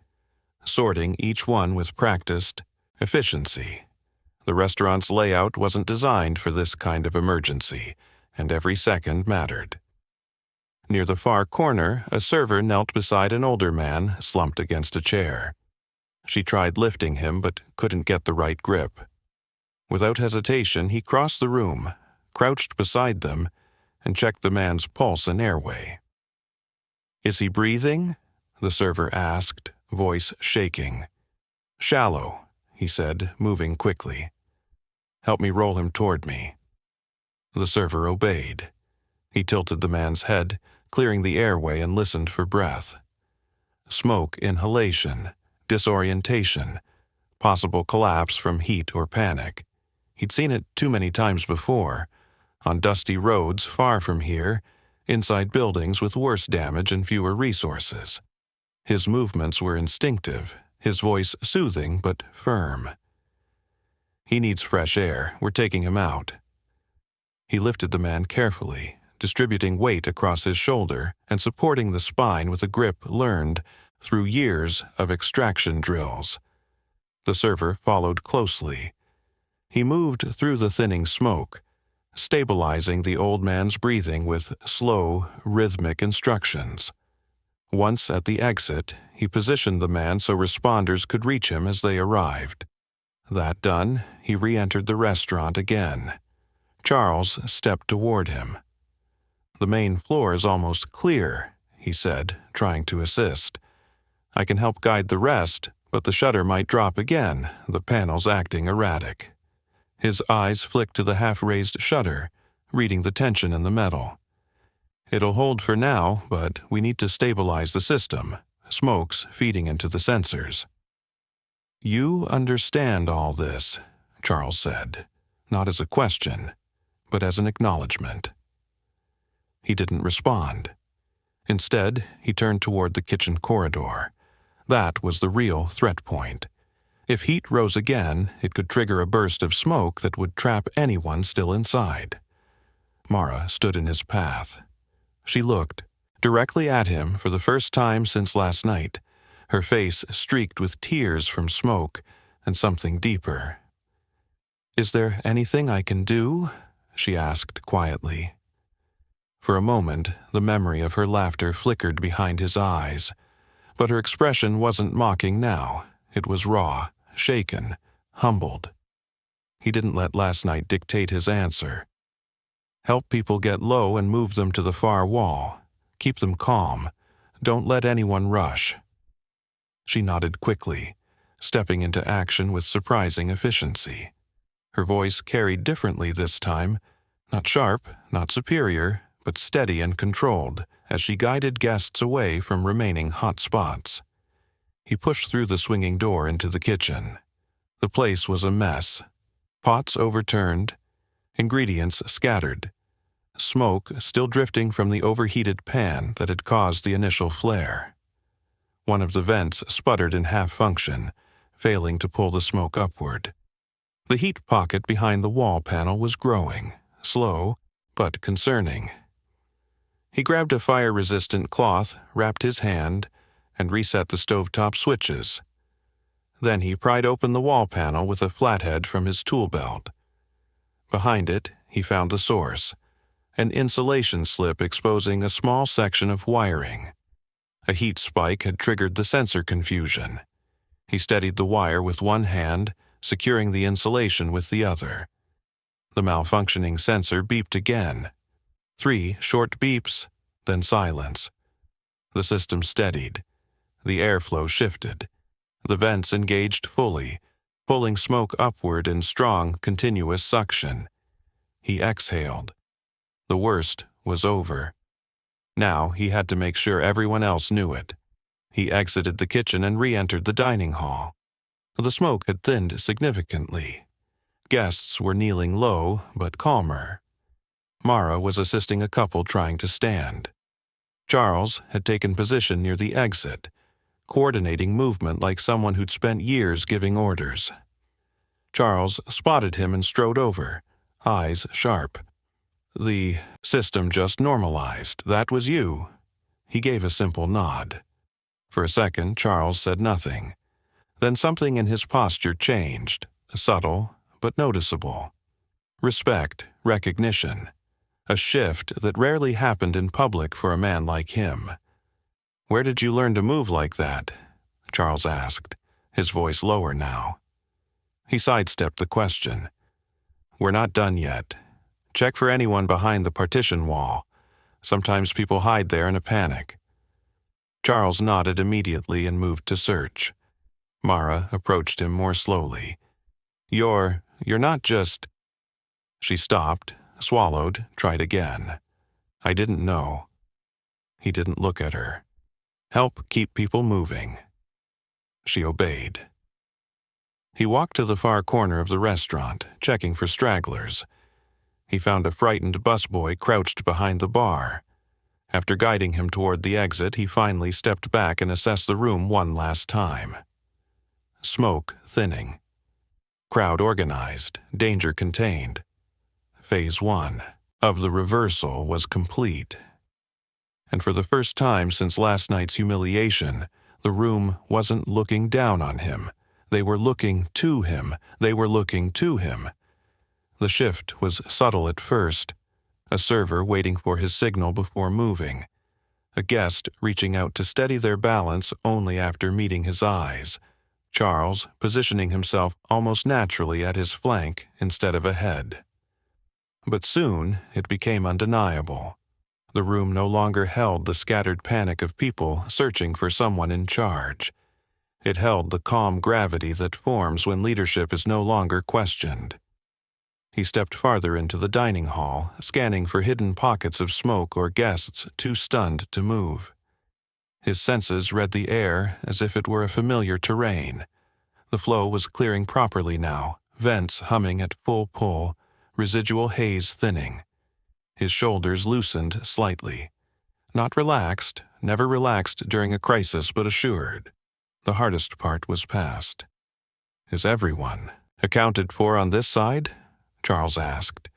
sorting each one with practiced efficiency. The restaurant's layout wasn't designed for this kind of emergency, and every second mattered. Near the far corner, a server knelt beside an older man slumped against a chair. She tried lifting him but couldn't get the right grip. Without hesitation, he crossed the room, crouched beside them, and checked the man's pulse and airway. "Is he breathing?" the server asked, voice shaking. "Shallow," he said, moving quickly. "Help me roll him toward me." The server obeyed. He tilted the man's head, clearing the airway, and listened for breath. Smoke inhalation, disorientation, possible collapse from heat or panic. He'd seen it too many times before, on dusty roads far from here, inside buildings with worse damage and fewer resources. His movements were instinctive, his voice soothing but firm. "He needs fresh air. We're taking him out." He lifted the man carefully, distributing weight across his shoulder and supporting the spine with a grip learned through years of extraction drills. The server followed closely. He moved through the thinning smoke, stabilizing the old man's breathing with slow, rhythmic instructions. Once at the exit, he positioned the man so responders could reach him as they arrived. That done, he re-entered the restaurant again. Charles stepped toward him. "The main floor is almost clear," he said, trying to assist. "I can help guide the rest, but the shutter might drop again, the panels acting erratic." His eyes flicked to the half-raised shutter, reading the tension in the metal. "It'll hold for now, but we need to stabilize the system. Smoke's feeding into the sensors." "You understand all this," Charles said, not as a question, but as an acknowledgement. He didn't respond. Instead, he turned toward the kitchen corridor. That was the real threat point. If heat rose again, it could trigger a burst of smoke that would trap anyone still inside. Mara stood in his path. She looked directly at him for the first time since last night, her face streaked with tears from smoke and something deeper. "Is there anything I can do?" she asked quietly. For a moment, the memory of her laughter flickered behind his eyes, but her expression wasn't mocking now. It was raw, shaken, humbled. He didn't let last night dictate his answer. Help people get low and move them to the far wall. Keep them calm. Don't let anyone rush. She nodded quickly, stepping into action with surprising efficiency. Her voice carried differently this time, not sharp, not superior, but steady and controlled, as she guided guests away from remaining hot spots. He pushed through the swinging door into the kitchen. The place was a mess. Pots overturned, ingredients scattered, smoke still drifting from the overheated pan that had caused the initial flare. One of the vents sputtered in half-function, failing to pull the smoke upward. The heat pocket behind the wall panel was growing, slow, but concerning. He grabbed a fire-resistant cloth, wrapped his hand, and reset the stovetop switches. Then he pried open the wall panel with a flathead from his tool belt. Behind it, he found the source, an insulation slip exposing a small section of wiring. A heat spike had triggered the sensor confusion. He steadied the wire with one hand, securing the insulation with the other. The malfunctioning sensor beeped again. 3 short beeps, then silence. The system steadied. The airflow shifted. The vents engaged fully, pulling smoke upward in strong, continuous suction. He exhaled. The worst was over. Now he had to make sure everyone else knew it. He exited the kitchen and re-entered the dining hall. The smoke had thinned significantly. Guests were kneeling low, but calmer. Mara was assisting a couple trying to stand. Charles had taken position near the exit, coordinating movement like someone who'd spent years giving orders. Charles spotted him and strode over, eyes sharp. "The system just normalized. That was you." He gave a simple nod. For a second, Charles said nothing. Then something in his posture changed, subtle but noticeable. Respect, recognition. A shift that rarely happened in public for a man like him. "Where did you learn to move like that?" Charles asked, his voice lower now. He sidestepped the question. "We're not done yet. Check for anyone behind the partition wall. Sometimes people hide there in a panic." Charles nodded immediately and moved to search. Mara approached him more slowly. You're not just—" She stopped, swallowed, tried again. "I didn't know." He didn't look at her. "Help keep people moving." She obeyed. He walked to the far corner of the restaurant, checking for stragglers. He found a frightened busboy crouched behind the bar. After guiding him toward the exit, he finally stepped back and assessed the room one last time. Smoke thinning. Crowd organized, danger contained. Phase 1 of the reversal was complete. And for the first time since last night's humiliation, the room wasn't looking down on him. They were looking to him. They were looking to him. The shift was subtle at first. A server waiting for his signal before moving. A guest reaching out to steady their balance only after meeting his eyes. Charles positioning himself almost naturally at his flank instead of ahead. But soon it became undeniable. The room no longer held the scattered panic of people searching for someone in charge. It held the calm gravity that forms when leadership is no longer questioned. He stepped farther into the dining hall, scanning for hidden pockets of smoke or guests too stunned to move. His senses read the air as if it were a familiar terrain. The flow was clearing properly now, vents humming at full pull, residual haze thinning. His shoulders loosened slightly. Not relaxed, never relaxed during a crisis, but assured. The hardest part was past. "Is everyone accounted for on this side?" Charles asked,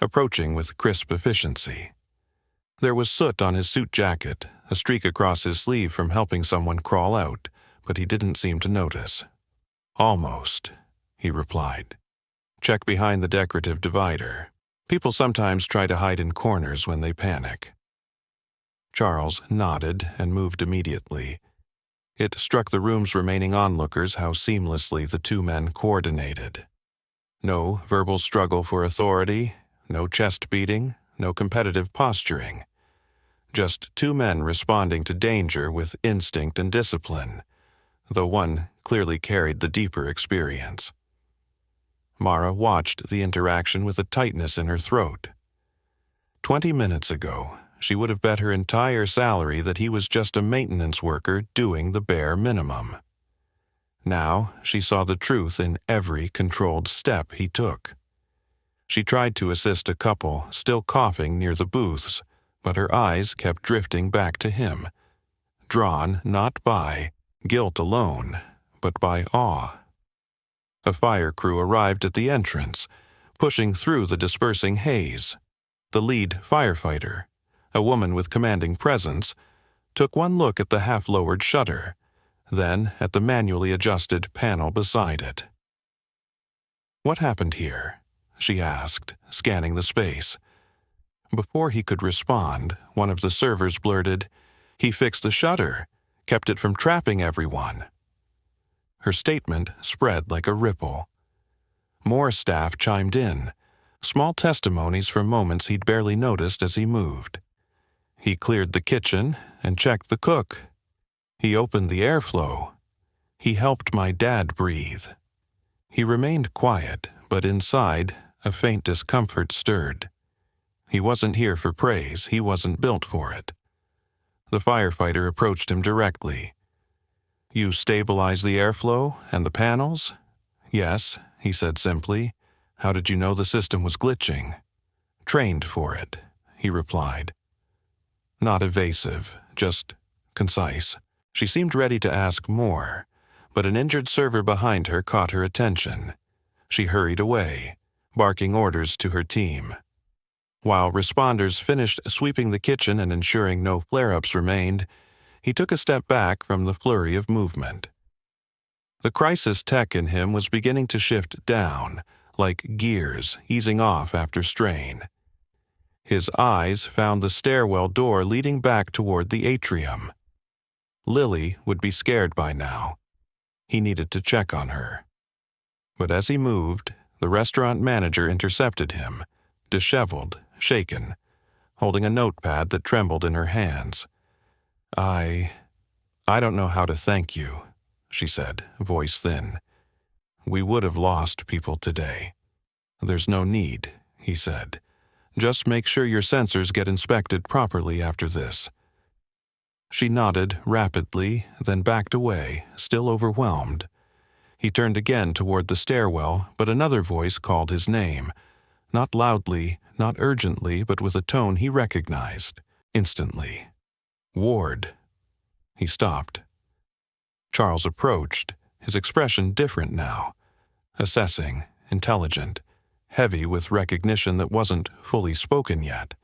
approaching with crisp efficiency. There was soot on his suit jacket, a streak across his sleeve from helping someone crawl out, but he didn't seem to notice. "Almost," he replied. "Check behind the decorative divider. People sometimes try to hide in corners when they panic." Charles nodded and moved immediately. It struck the room's remaining onlookers how seamlessly the two men coordinated. No verbal struggle for authority, no chest beating, no competitive posturing. Just two men responding to danger with instinct and discipline, though one clearly carried the deeper experience. Mara watched the interaction with a tightness in her throat. 20 minutes ago, she would have bet her entire salary that he was just a maintenance worker doing the bare minimum. Now she saw the truth in every controlled step he took. She tried to assist a couple still coughing near the booths, but her eyes kept drifting back to him, drawn not by guilt alone, but by awe. A fire crew arrived at the entrance, pushing through the dispersing haze. The lead firefighter, a woman with commanding presence, took one look at the half-lowered shutter, then at the manually adjusted panel beside it. "What happened here?" she asked, scanning the space. Before he could respond, one of the servers blurted, "He fixed the shutter, kept it from trapping everyone." Her statement spread like a ripple. More staff chimed in, small testimonies from moments he'd barely noticed as he moved. He cleared the kitchen and checked the cook. He opened the airflow. He helped my dad breathe. He remained quiet, but inside, a faint discomfort stirred. He wasn't here for praise, he wasn't built for it. The firefighter approached him directly. "You stabilized the airflow and the panels?" "Yes," he said simply. "How did you know the system was glitching?" "Trained for it," he replied. Not evasive, just concise. She seemed ready to ask more, but an injured server behind her caught her attention. She hurried away, barking orders to her team. While responders finished sweeping the kitchen and ensuring no flare-ups remained, he took a step back from the flurry of movement. The crisis tech in him was beginning to shift down, like gears easing off after strain. His eyes found the stairwell door leading back toward the atrium. Lily would be scared by now. He needed to check on her. But as he moved, the restaurant manager intercepted him, disheveled, shaken, holding a notepad that trembled in her hands. I don't know how to thank you," she said, voice thin. "We would have lost people today." "There's no need," he said. "Just make sure your sensors get inspected properly after this." She nodded rapidly, then backed away, still overwhelmed. He turned again toward the stairwell, but another voice called his name. Not loudly, not urgently, but with a tone he recognized, instantly. "Ward." He stopped. Charles approached, his expression different now. Assessing, intelligent, heavy with recognition that wasn't fully spoken yet.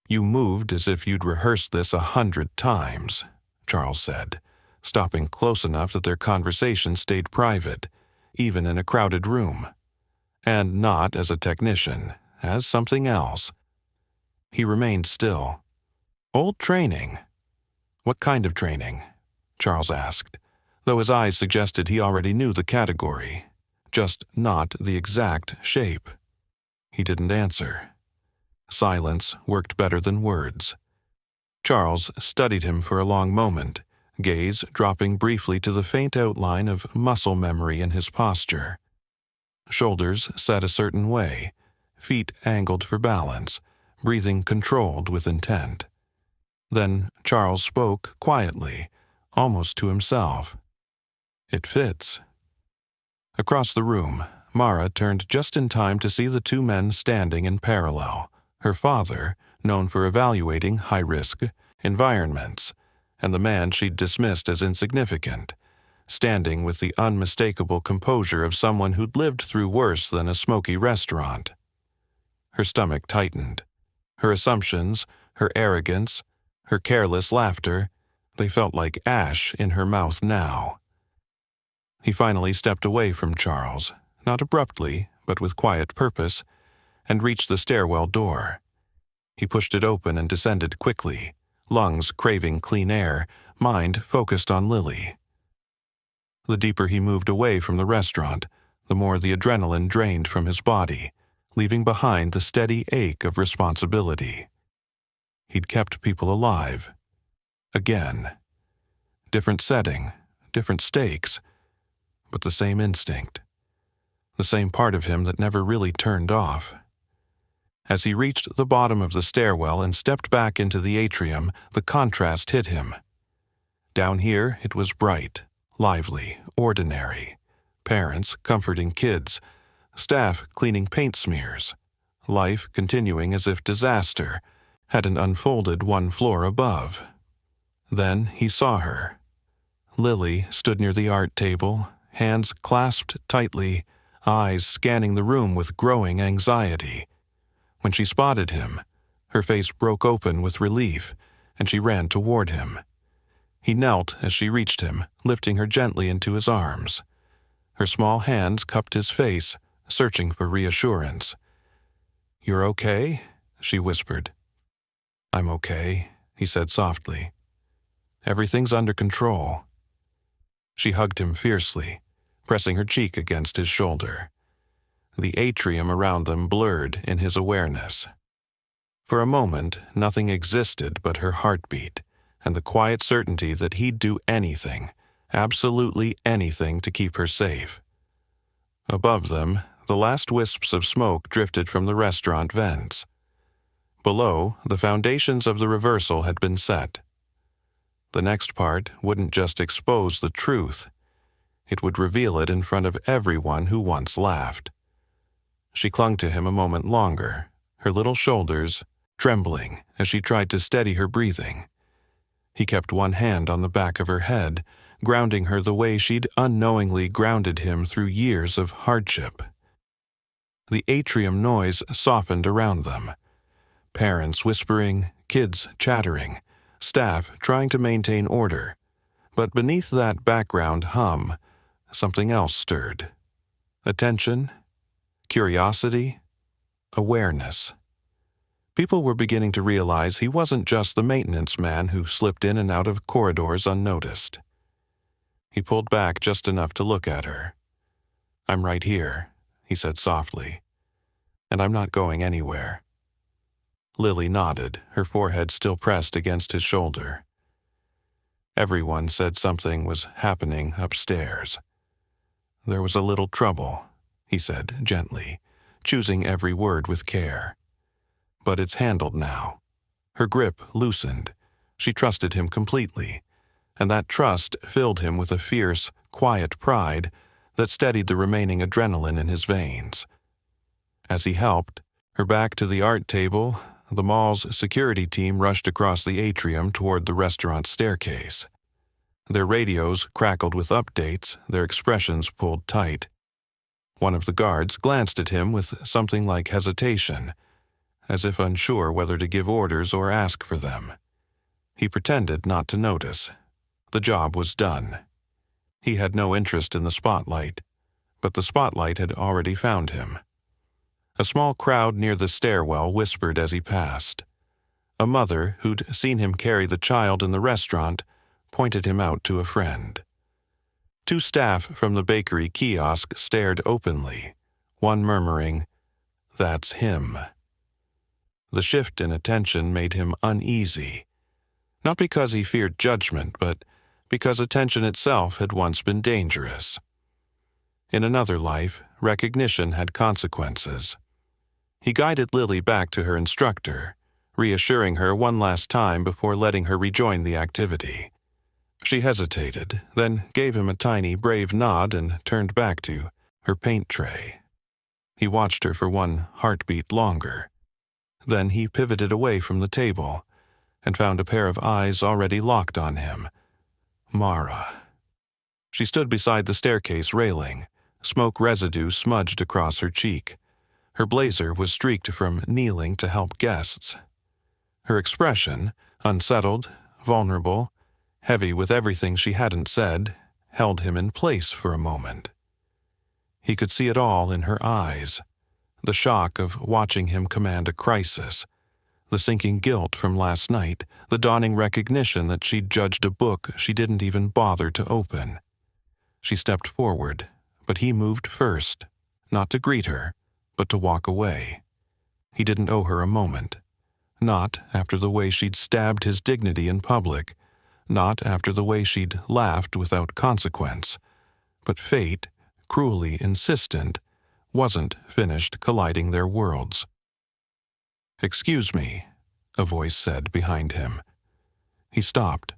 "You moved as if you'd rehearsed this 100 times, Charles said, stopping close enough that their conversation stayed private, even in a crowded room. And not as a technician, as something else. He remained still. "Old training." "What kind of training?" Charles asked, though his eyes suggested he already knew the category, just not the exact shape. He didn't answer. Silence worked better than words. Charles studied him for a long moment, gaze dropping briefly to the faint outline of muscle memory in his posture. Shoulders set a certain way, feet angled for balance, breathing controlled with intent. Then Charles spoke quietly, almost to himself. "It fits." Across the room, Mara turned just in time to see the two men standing in parallel, her father, known for evaluating high-risk environments, and the man she'd dismissed as insignificant, standing with the unmistakable composure of someone who'd lived through worse than a smoky restaurant. Her stomach tightened. Her assumptions, her arrogance, her careless laughter, they felt like ash in her mouth now. He finally stepped away from Charles, not abruptly, but with quiet purpose, and reached the stairwell door. He pushed it open and descended quickly, lungs craving clean air, mind focused on Lily. The deeper he moved away from the restaurant, the more the adrenaline drained from his body, leaving behind the steady ache of responsibility. He'd kept people alive. Again. Different setting, different stakes, but the same instinct. The same part of him that never really turned off. As he reached the bottom of the stairwell and stepped back into the atrium, the contrast hit him. Down here, it was bright, lively, ordinary. Parents comforting kids, staff cleaning paint smears, life continuing as if disaster hadn't unfolded one floor above. Then he saw her. Lily stood near the art table, hands clasped tightly, eyes scanning the room with growing anxiety. When she spotted him, her face broke open with relief, and she ran toward him. He knelt as she reached him, lifting her gently into his arms. Her small hands cupped his face, searching for reassurance. "You're okay?" she whispered. "I'm okay," he said softly. "Everything's under control." She hugged him fiercely, pressing her cheek against his shoulder. The atrium around them blurred in his awareness. For a moment, nothing existed but her heartbeat, and the quiet certainty that he'd do anything, absolutely anything, to keep her safe. Above them, the last wisps of smoke drifted from the restaurant vents. Below, the foundations of the reversal had been set. The next part wouldn't just expose the truth. It would reveal it in front of everyone who once laughed. She clung to him a moment longer, her little shoulders trembling as she tried to steady her breathing. He kept one hand on the back of her head, grounding her the way she'd unknowingly grounded him through years of hardship. The atrium noise softened around them. Parents whispering, kids chattering, staff trying to maintain order. But beneath that background hum, something else stirred. Attention, curiosity, awareness. People were beginning to realize he wasn't just the maintenance man who slipped in and out of corridors unnoticed. He pulled back just enough to look at her. "I'm right here," he said softly. "And I'm not going anywhere." Lily nodded, her forehead still pressed against his shoulder. Everyone said something was happening upstairs. "There was a little trouble," he said gently, choosing every word with care. "But it's handled now." Her grip loosened. She trusted him completely, and that trust filled him with a fierce, quiet pride that steadied the remaining adrenaline in his veins. As he helped her back to the art table, the mall's security team rushed across the atrium toward the restaurant staircase. Their radios crackled with updates, their expressions pulled tight. One of the guards glanced at him with something like hesitation, as if unsure whether to give orders or ask for them. He pretended not to notice. The job was done. He had no interest in the spotlight, but the spotlight had already found him. A small crowd near the stairwell whispered as he passed. A mother who'd seen him carry the child in the restaurant pointed him out to a friend. Two staff from the bakery kiosk stared openly, one murmuring, "That's him." The shift in attention made him uneasy, not because he feared judgment, but because attention itself had once been dangerous. In another life, recognition had consequences. He guided Lily back to her instructor, reassuring her one last time before letting her rejoin the activity. She hesitated, then gave him a tiny, brave nod and turned back to her paint tray. He watched her for one heartbeat longer. Then he pivoted away from the table and found a pair of eyes already locked on him. Mara. She stood beside the staircase railing, smoke residue smudged across her cheek. Her blazer was streaked from kneeling to help guests. Her expression, unsettled, vulnerable, heavy with everything she hadn't said, held him in place for a moment. He could see it all in her eyes, the shock of watching him command a crisis, the sinking guilt from last night, the dawning recognition that she'd judged a book she didn't even bother to open. She stepped forward, But he moved first, not to greet her, but to walk away. He didn't owe her a moment. Not after the way she'd stabbed his dignity in public, not after the way she'd laughed without consequence. But fate, cruelly insistent, wasn't finished colliding their worlds. "Excuse me," a voice said behind him. He stopped.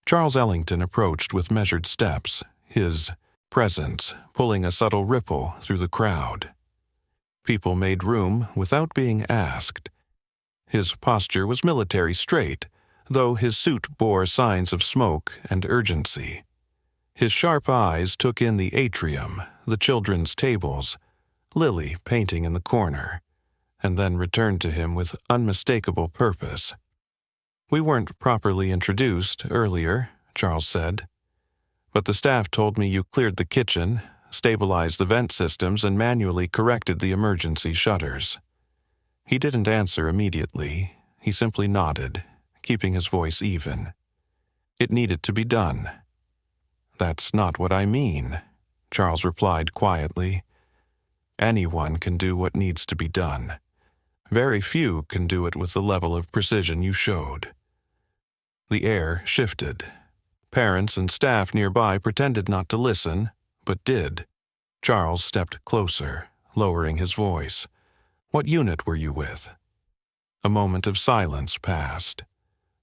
Charles Ellington approached with measured steps, his presence pulling a subtle ripple through the crowd. People made room without being asked. His posture was military straight, though his suit bore signs of smoke and urgency. His sharp eyes took in the atrium, the children's tables, Lily painting in the corner, and then returned to him with unmistakable purpose. "We weren't properly introduced earlier," Charles said. "But the staff told me you cleared the kitchen, stabilized the vent systems, and manually corrected the emergency shutters." He didn't answer immediately. He simply nodded, keeping his voice even. "It needed to be done." "That's not what I mean," Charles replied quietly. "Anyone can do what needs to be done. Very few can do it with the level of precision you showed." The air shifted. Parents and staff nearby pretended not to listen, but did. Charles stepped closer, lowering his voice. "What unit were you with?" A moment of silence passed.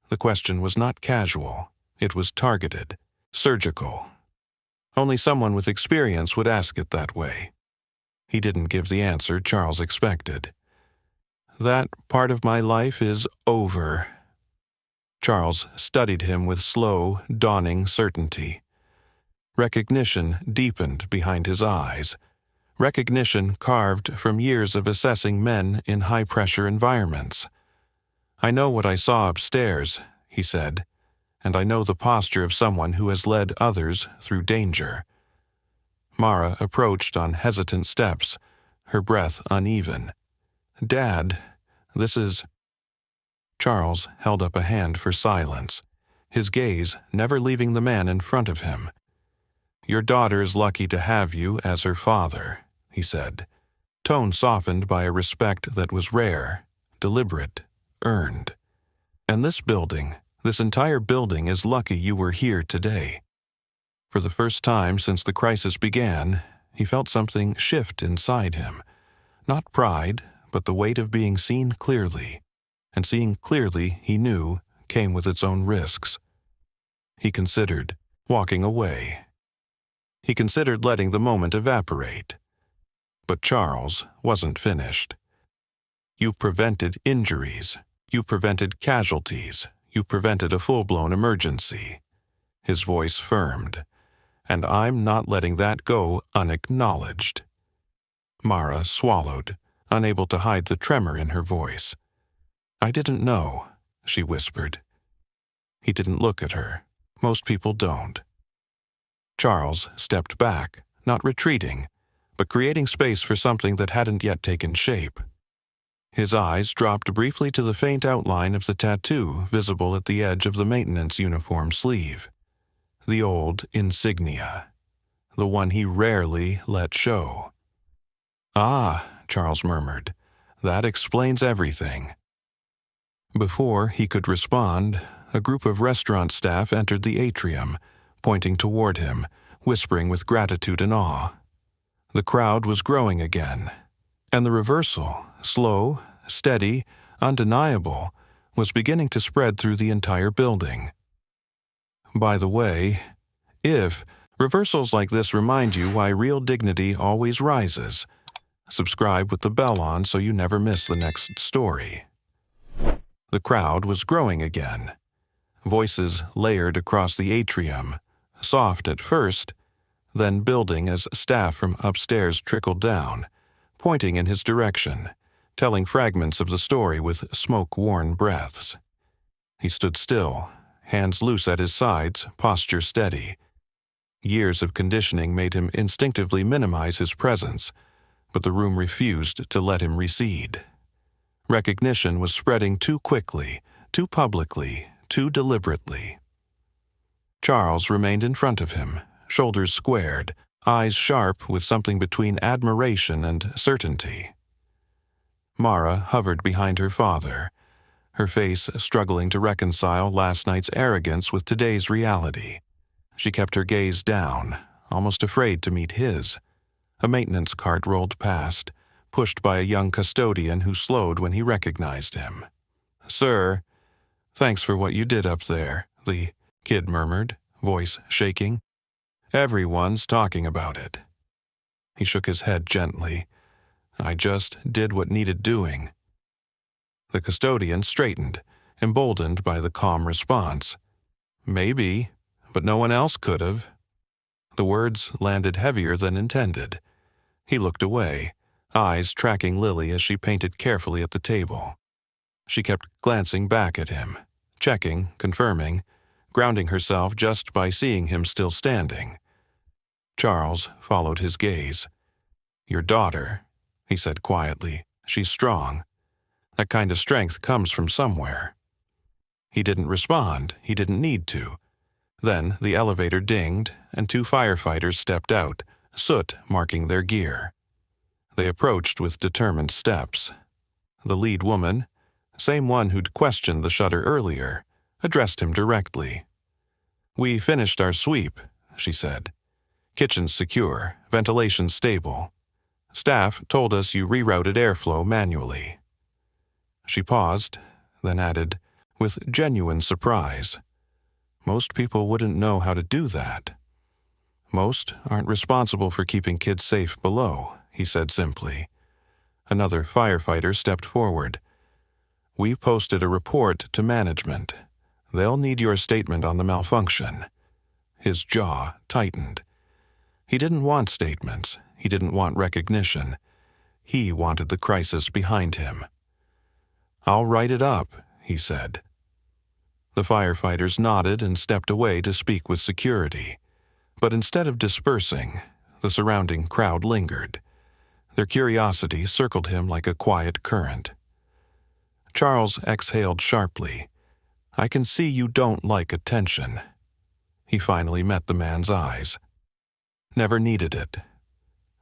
The question was not casual. It was targeted, surgical. Only someone with experience would ask it that way. He didn't give the answer Charles expected. "That part of my life is over." Charles studied him with slow, dawning certainty. Recognition deepened behind his eyes. Recognition carved from years of assessing men in high-pressure environments. "I know what I saw upstairs," he said, "and I know the posture of someone who has led others through danger." Mara approached on hesitant steps, her breath uneven. "Dad, this is—" Charles held up a hand for silence, his gaze never leaving the man in front of him. "Your daughter's lucky to have you as her father," he said, tone softened by a respect that was rare, deliberate, earned. "And this building, this entire building is lucky you were here today." For the first time since the crisis began, he felt something shift inside him. Not pride, but the weight of being seen clearly. And seeing clearly, he knew, came with its own risks. He considered walking away. He considered letting the moment evaporate. But Charles wasn't finished. "You prevented injuries. You prevented casualties. You prevented a full-blown emergency." His voice firmed. "And I'm not letting that go unacknowledged." Mara swallowed, unable to hide the tremor in her voice. "I didn't know," she whispered. He didn't look at her. Most people don't. Charles stepped back, not retreating, but creating space for something that hadn't yet taken shape. His eyes dropped briefly to the faint outline of the tattoo visible at the edge of the maintenance uniform sleeve. The old insignia. The one he rarely let show. "Ah," Charles murmured, "that explains everything." Before he could respond, a group of restaurant staff entered the atrium, pointing toward him, whispering with gratitude and awe. The crowd was growing again, and the reversal, slow, steady, undeniable, was beginning to spread through the entire building. By the way, if reversals like this remind you why real dignity always rises, subscribe with the bell on so you never miss the next story. The crowd was growing again. Voices layered across the atrium, soft at first, then building as staff from upstairs trickled down, pointing in his direction, telling fragments of the story with smoke-worn breaths. He stood still, hands loose at his sides, posture steady. Years of conditioning made him instinctively minimize his presence, but the room refused to let him recede. Recognition was spreading too quickly, too publicly, too deliberately. Charles remained in front of him, shoulders squared, eyes sharp with something between admiration and certainty. Mara hovered behind her father, her face struggling to reconcile last night's arrogance with today's reality. She kept her gaze down, almost afraid to meet his. A maintenance cart rolled past, pushed by a young custodian who slowed when he recognized him. "Sir, thanks for what you did up there," the kid murmured, voice shaking. "Everyone's talking about it." He shook his head gently. "I just did what needed doing." The custodian straightened, emboldened by the calm response. "Maybe, but no one else could have." The words landed heavier than intended. He looked away, eyes tracking Lily as she painted carefully at the table. She kept glancing back at him, checking, confirming, grounding herself just by seeing him still standing. Charles followed his gaze. "Your daughter," he said quietly. "She's strong. That kind of strength comes from somewhere." He didn't respond. He didn't need to. Then the elevator dinged, and 2 firefighters stepped out, soot marking their gear. They approached with determined steps. The lead woman, same one who'd questioned the shutter earlier, addressed him directly. "We finished our sweep," she said. "Kitchen's secure, ventilation stable. Staff told us you rerouted airflow manually." She paused, then added, with genuine surprise, "Most people wouldn't know how to do that." "Most aren't responsible for keeping kids safe below," he said simply. Another firefighter stepped forward. "We posted a report to management. They'll need your statement on the malfunction." His jaw tightened. He didn't want statements. He didn't want recognition. He wanted the crisis behind him. "I'll write it up," he said. The firefighters nodded and stepped away to speak with security. But instead of dispersing, the surrounding crowd lingered. Their curiosity circled him like a quiet current. Charles exhaled sharply. "I can see you don't like attention." He finally met the man's eyes. Never needed it.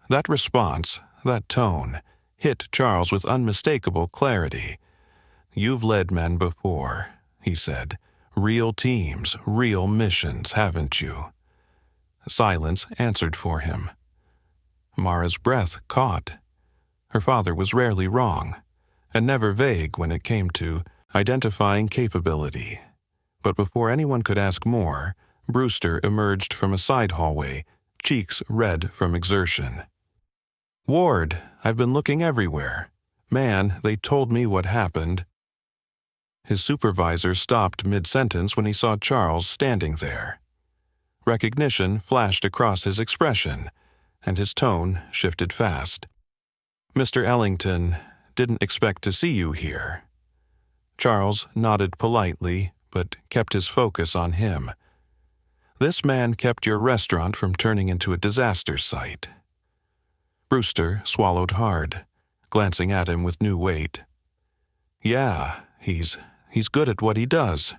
That response, that tone, hit Charles with unmistakable clarity. "You've led men before," he said. "Real teams, real missions, haven't you?" Silence answered for him. Mara's breath caught. Her father was rarely wrong, and never vague when it came to identifying capability. But before anyone could ask more, Brewster emerged from a side hallway, cheeks red from exertion. "Ward, I've been looking everywhere. Man, they told me what happened." His supervisor stopped mid-sentence when he saw Charles standing there. Recognition flashed across his expression, and his tone shifted fast. "Mr. Ellington, didn't expect to see you here." Charles nodded politely, but kept his focus on him. "This man kept your restaurant from turning into a disaster site." Brewster swallowed hard, glancing at him with new weight. "Yeah, he's good at what he does."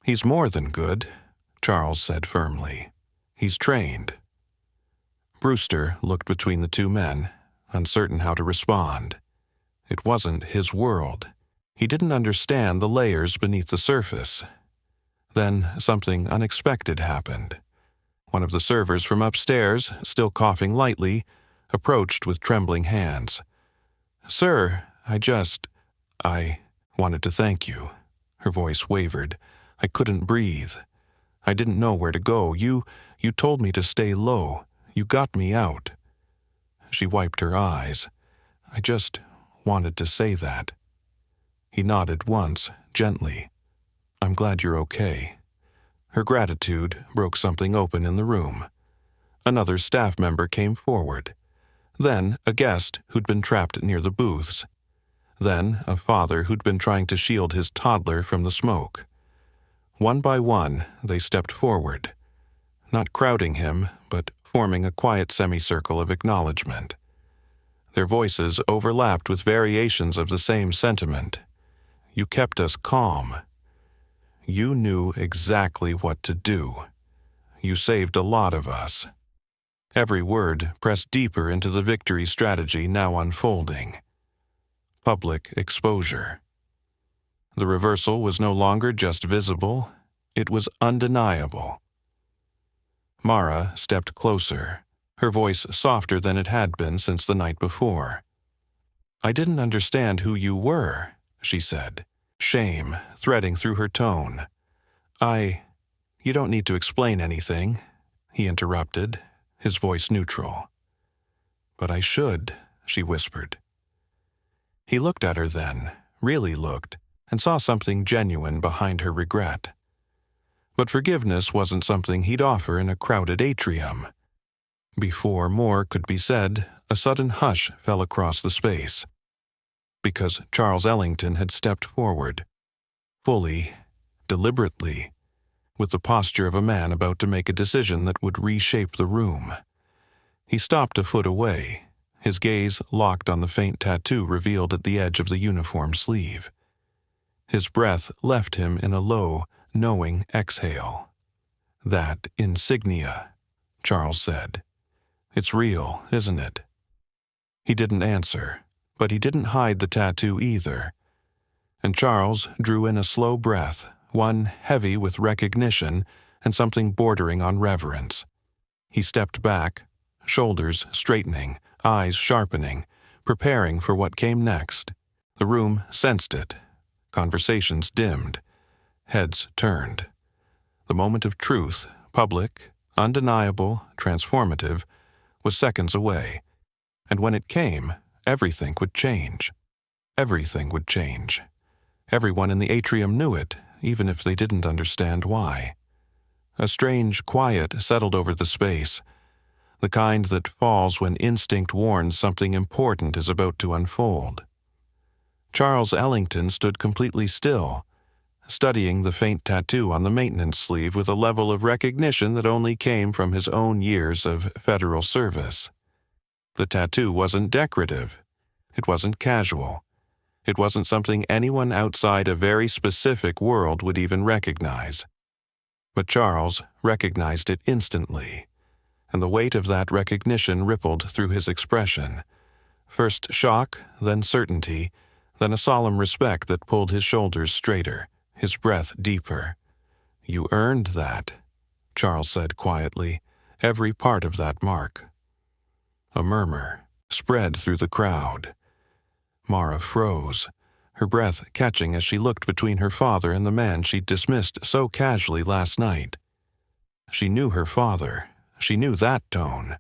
"He's more than good," Charles said firmly. "He's trained." Brewster looked between the 2 men, uncertain how to respond. It wasn't his world. He didn't understand the layers beneath the surface. Then something unexpected happened. One of the servers from upstairs, still coughing lightly, approached with trembling hands. "Sir, I wanted to thank you." Her voice wavered. "I couldn't breathe. I didn't know where to go. You told me to stay low. You got me out." She wiped her eyes. "I just wanted to say that." He nodded once, gently. "I'm glad you're okay." Her gratitude broke something open in the room. Another staff member came forward. Then a guest who'd been trapped near the booths. Then a father who'd been trying to shield his toddler from the smoke. One by one, they stepped forward, not crowding him, but forming a quiet semicircle of acknowledgement. Their voices overlapped with variations of the same sentiment. "You kept us calm. You knew exactly what to do. You saved a lot of us." every word pressed deeper into the victory strategy now unfolding. Public exposure. The reversal was no longer just visible, it was undeniable. Mara stepped closer, her voice softer than it had been since the night before. "I didn't understand who you were," she said, shame threading through her tone. You don't need to explain anything," he interrupted, his voice neutral. "But I should," she whispered. He looked at her then, really looked, and saw something genuine behind her regret. But forgiveness wasn't something he'd offer in a crowded atrium. Before more could be said, a sudden hush fell across the space. Because Charles Ellington had stepped forward, fully, deliberately, with the posture of a man about to make a decision that would reshape the room. He stopped a foot away, his gaze locked on the faint tattoo revealed at the edge of the uniform sleeve. His breath left him in a low, knowing exhale. "That insignia," Charles said. "It's real, isn't it?" He didn't answer, but he didn't hide the tattoo either. And Charles drew in a slow breath, one heavy with recognition and something bordering on reverence. He stepped back, shoulders straightening, eyes sharpening, preparing for what came next. The room sensed it. Conversations dimmed. Heads turned. The moment of truth, public, undeniable, transformative, was seconds away. And when it came, everything would change. Everything would change. Everyone in the atrium knew it, even if they didn't understand why. A strange quiet settled over the space, the kind that falls when instinct warns something important is about to unfold. Charles Ellington stood completely still, studying the faint tattoo on the maintenance sleeve with a level of recognition that only came from his own years of federal service. The tattoo wasn't decorative. It wasn't casual. It wasn't something anyone outside a very specific world would even recognize. But Charles recognized it instantly, and the weight of that recognition rippled through his expression. First shock, then certainty, then a solemn respect that pulled his shoulders straighter, his breath deeper. "You earned that," Charles said quietly, "every part of that mark." A murmur spread through the crowd. Mara froze, her breath catching as she looked between her father and the man she'd dismissed so casually last night. She knew her father. She knew that tone.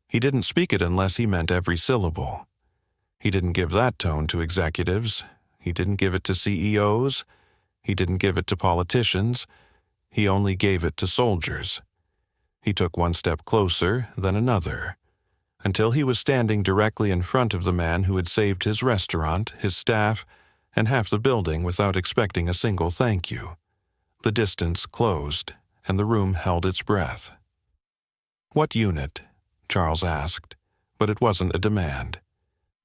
He didn't speak it unless he meant every syllable. He didn't give that tone to executives. He didn't give it to CEOs. He didn't give it to politicians. He only gave it to soldiers. He took one step closer, then another, until he was standing directly in front of the man who had saved his restaurant, his staff, and half the building without expecting a single thank you. The distance closed, and the room held its breath. "What unit?" Charles asked, but it wasn't a demand.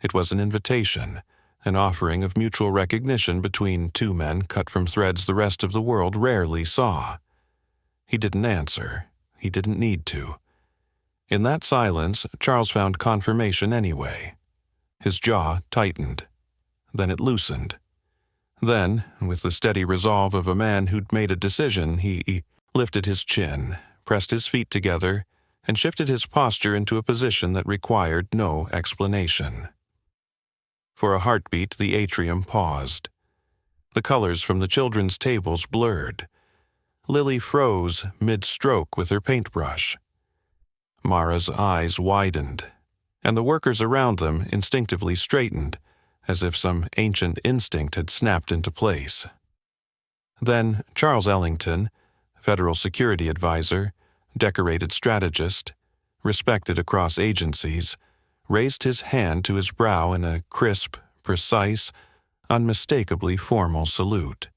It was an invitation, an offering of mutual recognition between two men cut from threads the rest of the world rarely saw. He didn't answer. He didn't need to. In that silence, Charles found confirmation anyway. His jaw tightened. Then it loosened. Then, with the steady resolve of a man who'd made a decision, he lifted his chin, pressed his feet together, and shifted his posture into a position that required no explanation. For a heartbeat, the atrium paused. The colors from the children's tables blurred. Lily froze mid-stroke with her paintbrush. Mara's eyes widened, and the workers around them instinctively straightened, as if some ancient instinct had snapped into place. Then Charles Ellington, federal security advisor, decorated strategist, respected across agencies, raised his hand to his brow in a crisp, precise, unmistakably formal salute.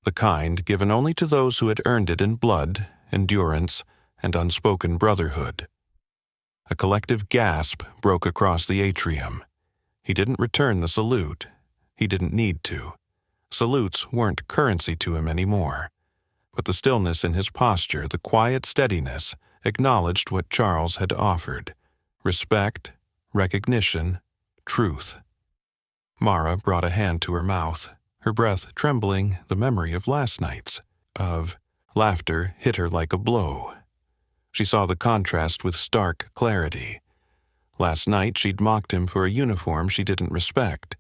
The kind given only to those who had earned it in blood, endurance, and unspoken brotherhood. A collective gasp broke across the atrium. He didn't return the salute. He didn't need to. Salutes weren't currency to him anymore. But the stillness in his posture, the quiet steadiness, acknowledged what Charles had offered: respect, recognition, truth. Mara brought a hand to her mouth, her breath trembling the memory of last night's. Laughter hit her like a blow. She saw the contrast with stark clarity. Last night she'd mocked him for a uniform she didn't respect.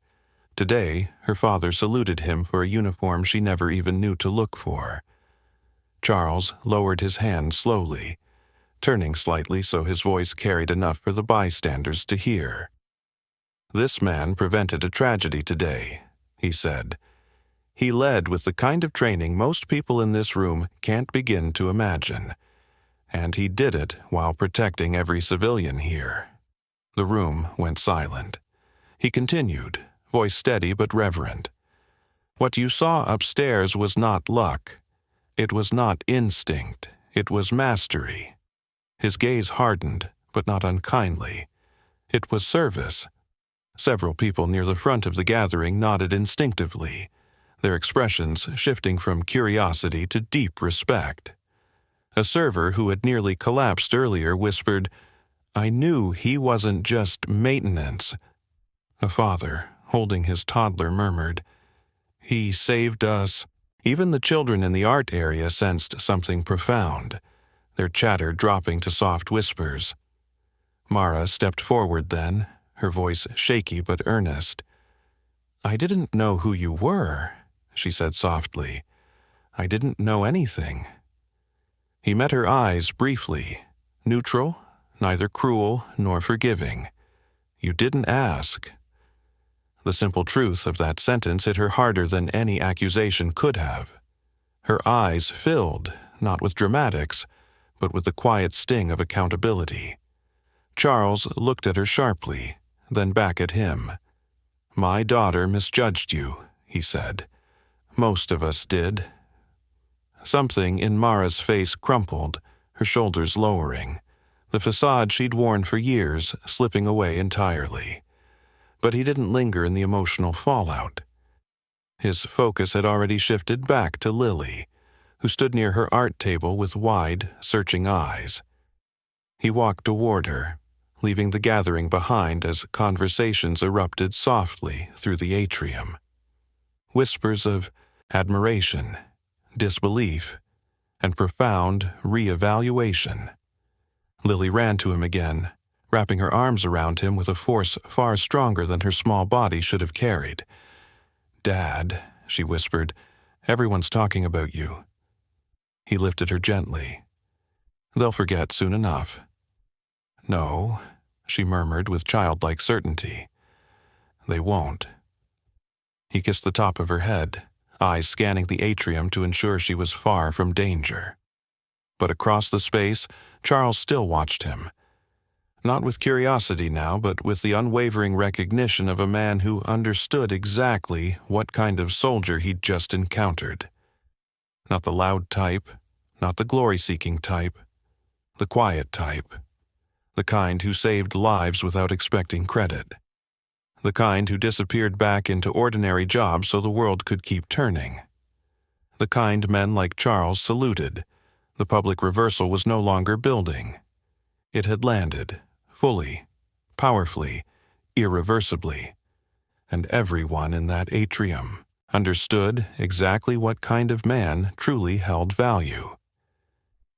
Today, her father saluted him for a uniform she never even knew to look for. Charles lowered his hand slowly, turning slightly so his voice carried enough for the bystanders to hear. "This man prevented a tragedy today," he said. "He led with the kind of training most people in this room can't begin to imagine. And he did it while protecting every civilian here." The room went silent. He continued, voice steady but reverent. "What you saw upstairs was not luck. It was not instinct. It was mastery." His gaze hardened, but not unkindly. It was service. Several people near the front of the gathering nodded instinctively, their expressions shifting from curiosity to deep respect. A server who had nearly collapsed earlier whispered, "I knew he wasn't just maintenance." A father, holding his toddler, murmured, "He saved us." Even the children in the art area sensed something profound, their chatter dropping to soft whispers. Mara stepped forward then, her voice shaky but earnest. "I didn't know who you were," she said softly. "I didn't know anything." He met her eyes briefly, neutral, neither cruel nor forgiving. "You didn't ask." The simple truth of that sentence hit her harder than any accusation could have. Her eyes filled, not with dramatics, but with the quiet sting of accountability. Charles looked at her sharply, then back at him. "My daughter misjudged you," he said. "Most of us did." Something in Mara's face crumpled, her shoulders lowering, the facade she'd worn for years slipping away entirely. But he didn't linger in the emotional fallout. His focus had already shifted back to Lily, who stood near her art table with wide, searching eyes. He walked toward her, leaving the gathering behind as conversations erupted softly through the atrium. Whispers of admiration, disbelief, and profound re-evaluation. Lily ran to him again, wrapping her arms around him with a force far stronger than her small body should have carried. "Dad," she whispered, "everyone's talking about you." He lifted her gently. "They'll forget soon enough." "No," she murmured with childlike certainty. "They won't." He kissed the top of her head, eyes scanning the atrium to ensure she was far from danger. But across the space, Charles still watched him. Not with curiosity now, but with the unwavering recognition of a man who understood exactly what kind of soldier he'd just encountered. Not the loud type, not the glory-seeking type, the quiet type. The kind who saved lives without expecting credit. The kind who disappeared back into ordinary jobs so the world could keep turning. The kind men like Charles saluted. The public reversal was no longer building. It had landed, fully, powerfully, irreversibly. And everyone in that atrium understood exactly what kind of man truly held value.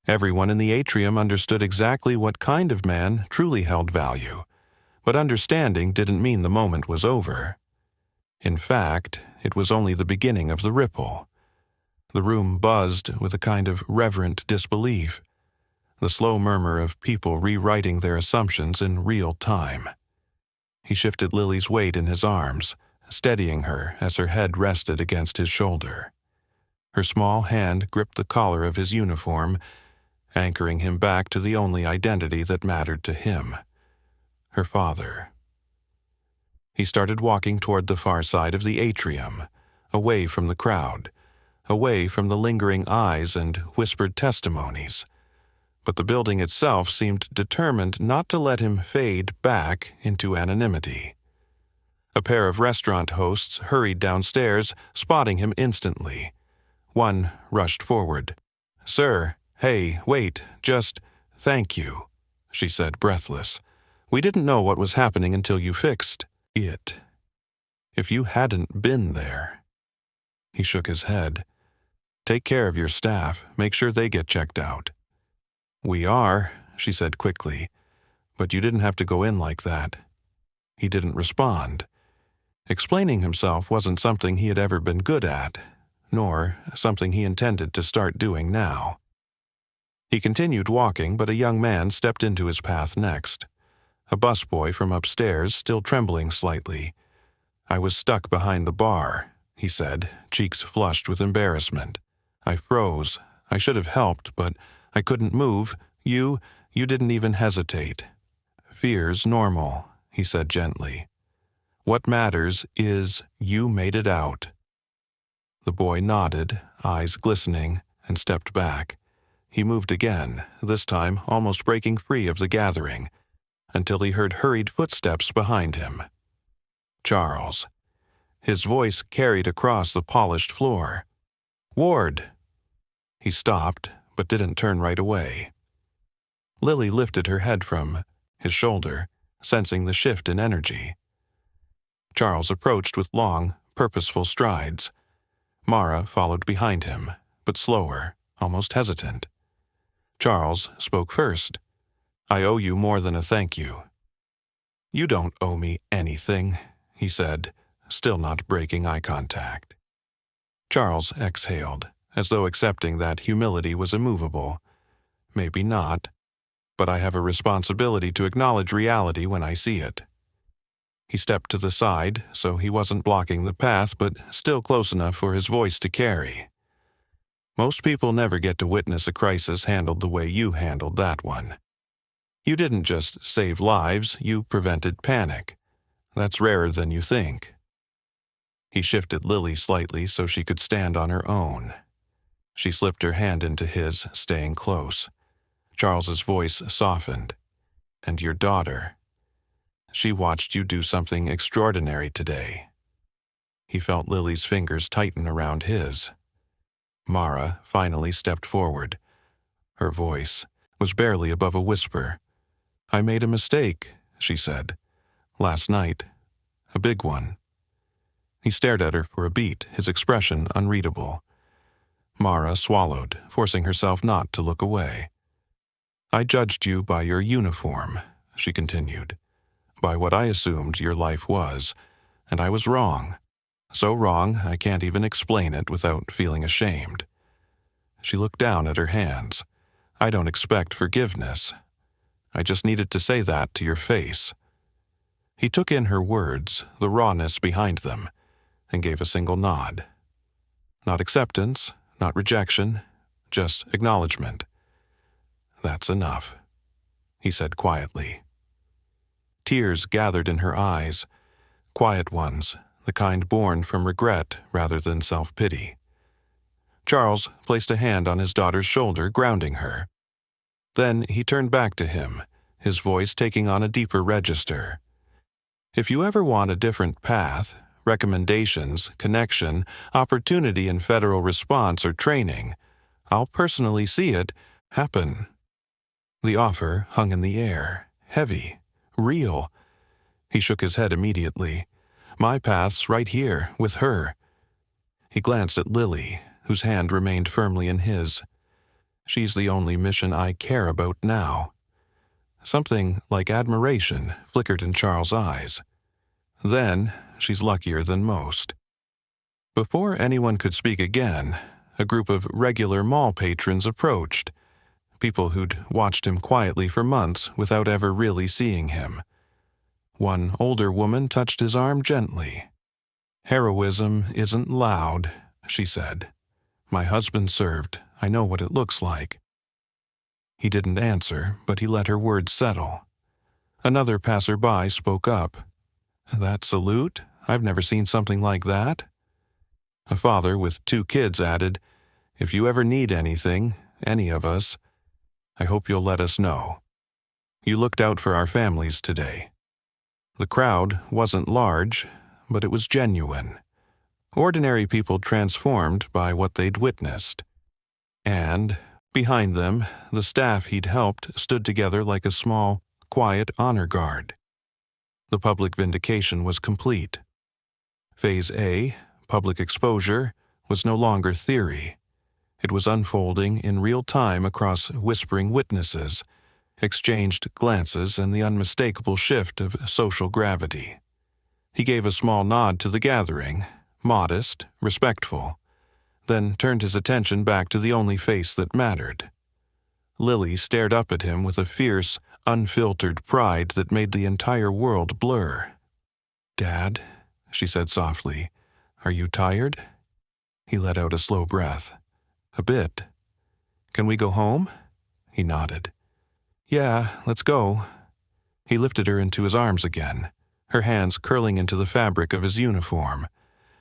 Everyone in the atrium understood exactly what kind of man truly held value, but understanding didn't mean the moment was over. In fact, it was only the beginning of the ripple. The room buzzed with a kind of reverent disbelief, the slow murmur of people rewriting their assumptions in real time. He shifted Lily's weight in his arms, steadying her as her head rested against his shoulder. Her small hand gripped the collar of his uniform, anchoring him back to the only identity that mattered to him: her father. He started walking toward the far side of the atrium, away from the crowd, away from the lingering eyes and whispered testimonies. But the building itself seemed determined not to let him fade back into anonymity. A pair of restaurant hosts hurried downstairs, spotting him instantly. One rushed forward. "Sir, hey, wait, just..." "Thank you," she said, breathless. "We didn't know what was happening until you fixed it. If you hadn't been there." He shook his head. "Take care of your staff. Make sure they get checked out." "We are," she said quickly, "but you didn't have to go in like that." He didn't respond. Explaining himself wasn't something he had ever been good at, nor something he intended to start doing now. He continued walking, but a young man stepped into his path next. A busboy from upstairs, still trembling slightly. "I was stuck behind the bar," he said, cheeks flushed with embarrassment. "I froze. I should have helped, but I couldn't move. You didn't even hesitate." "Fear's normal," he said gently. "What matters is you made it out." The boy nodded, eyes glistening, and stepped back. He moved again, this time almost breaking free of the gathering, until he heard hurried footsteps behind him. Charles. His voice carried across the polished floor. "Ward!" He stopped, but didn't turn right away. Lily lifted her head from his shoulder, sensing the shift in energy. Charles approached with long, purposeful strides. Mara followed behind him, but slower, almost hesitant. Charles spoke first. "I owe you more than a thank you." "You don't owe me anything," he said, still not breaking eye contact. Charles exhaled, as though accepting that humility was immovable. "Maybe not, but I have a responsibility to acknowledge reality when I see it." He stepped to the side, so he wasn't blocking the path, but still close enough for his voice to carry. "Most people never get to witness a crisis handled the way you handled that one. You didn't just save lives, you prevented panic. That's rarer than you think." He shifted Lily slightly so she could stand on her own. She slipped her hand into his, staying close. Charles's voice softened. "And your daughter. She watched you do something extraordinary today." He felt Lily's fingers tighten around his. Mara finally stepped forward. Her voice was barely above a whisper. "I made a mistake," she said. "Last night. A big one." He stared at her for a beat, his expression unreadable. Mara swallowed, forcing herself not to look away. "I judged you by your uniform," she continued. "By what I assumed your life was, and I was wrong. So wrong I can't even explain it without feeling ashamed." She looked down at her hands. "I don't expect forgiveness. I just needed to say that to your face." He took in her words, the rawness behind them, and gave a single nod. Not acceptance, not rejection, just acknowledgement. "That's enough," he said quietly. Tears gathered in her eyes, quiet ones, the kind born from regret rather than self-pity. Charles placed a hand on his daughter's shoulder, grounding her. Then he turned back to him, his voice taking on a deeper register. "If you ever want a different path, recommendations, connection, opportunity in federal response or training, I'll personally see it happen." The offer hung in the air, heavy, real. He shook his head immediately. "My path's right here, with her." He glanced at Lily, whose hand remained firmly in his. "She's the only mission I care about now." Something like admiration flickered in Charles' eyes. "Then, she's luckier than most." Before anyone could speak again, a group of regular mall patrons approached, people who'd watched him quietly for months without ever really seeing him. One older woman touched his arm gently. "Heroism isn't loud," she said. "My husband served. I know what it looks like." He didn't answer, but he let her words settle. Another passerby spoke up. "That salute? I've never seen something like that." A father with 2 kids added, "If you ever need anything, any of us, I hope you'll let us know. You looked out for our families today." The crowd wasn't large, but it was genuine. Ordinary people transformed by what they'd witnessed. And Behind them, the staff he'd helped stood together like a small, quiet honor guard. The public vindication was complete. Phase A, public exposure, was no longer theory. It was unfolding in real time across whispering witnesses, exchanged glances, and the unmistakable shift of social gravity. He gave a small nod to the gathering, modest, respectful, then turned his attention back to the only face that mattered. Lily stared up at him with a fierce, unfiltered pride that made the entire world blur. "Dad," she said softly, "are you tired?" He let out a slow breath. "A bit." "Can we go home?" He nodded. "Yeah, let's go." He lifted her into his arms again, her hands curling into the fabric of his uniform.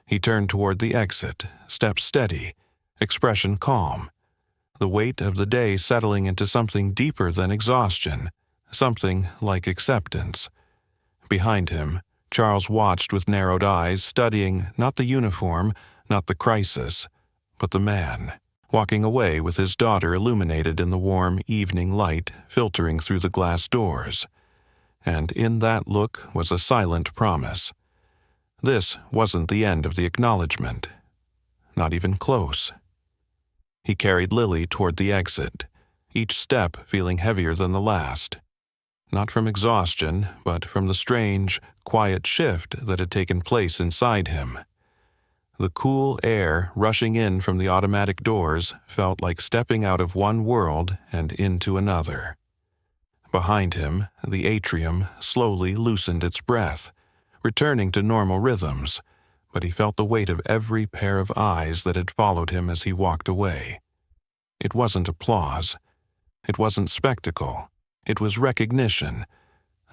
He turned toward the exit, step steady, expression calm, the weight of the day settling into something deeper than exhaustion, something like acceptance. Behind him, Charles watched with narrowed eyes, studying not the uniform, not the crisis, but the man, walking away with his daughter illuminated in the warm evening light filtering through the glass doors. And in that look was a silent promise. This wasn't the end of the acknowledgement. Not even close. He carried Lily toward the exit, each step feeling heavier than the last. Not from exhaustion, but from the strange, quiet shift that had taken place inside him. The cool air rushing in from the automatic doors felt like stepping out of one world and into another. Behind him, the atrium slowly loosened its breath, returning to normal rhythms, but he felt the weight of every pair of eyes that had followed him as he walked away. It wasn't applause. It wasn't spectacle. It was recognition,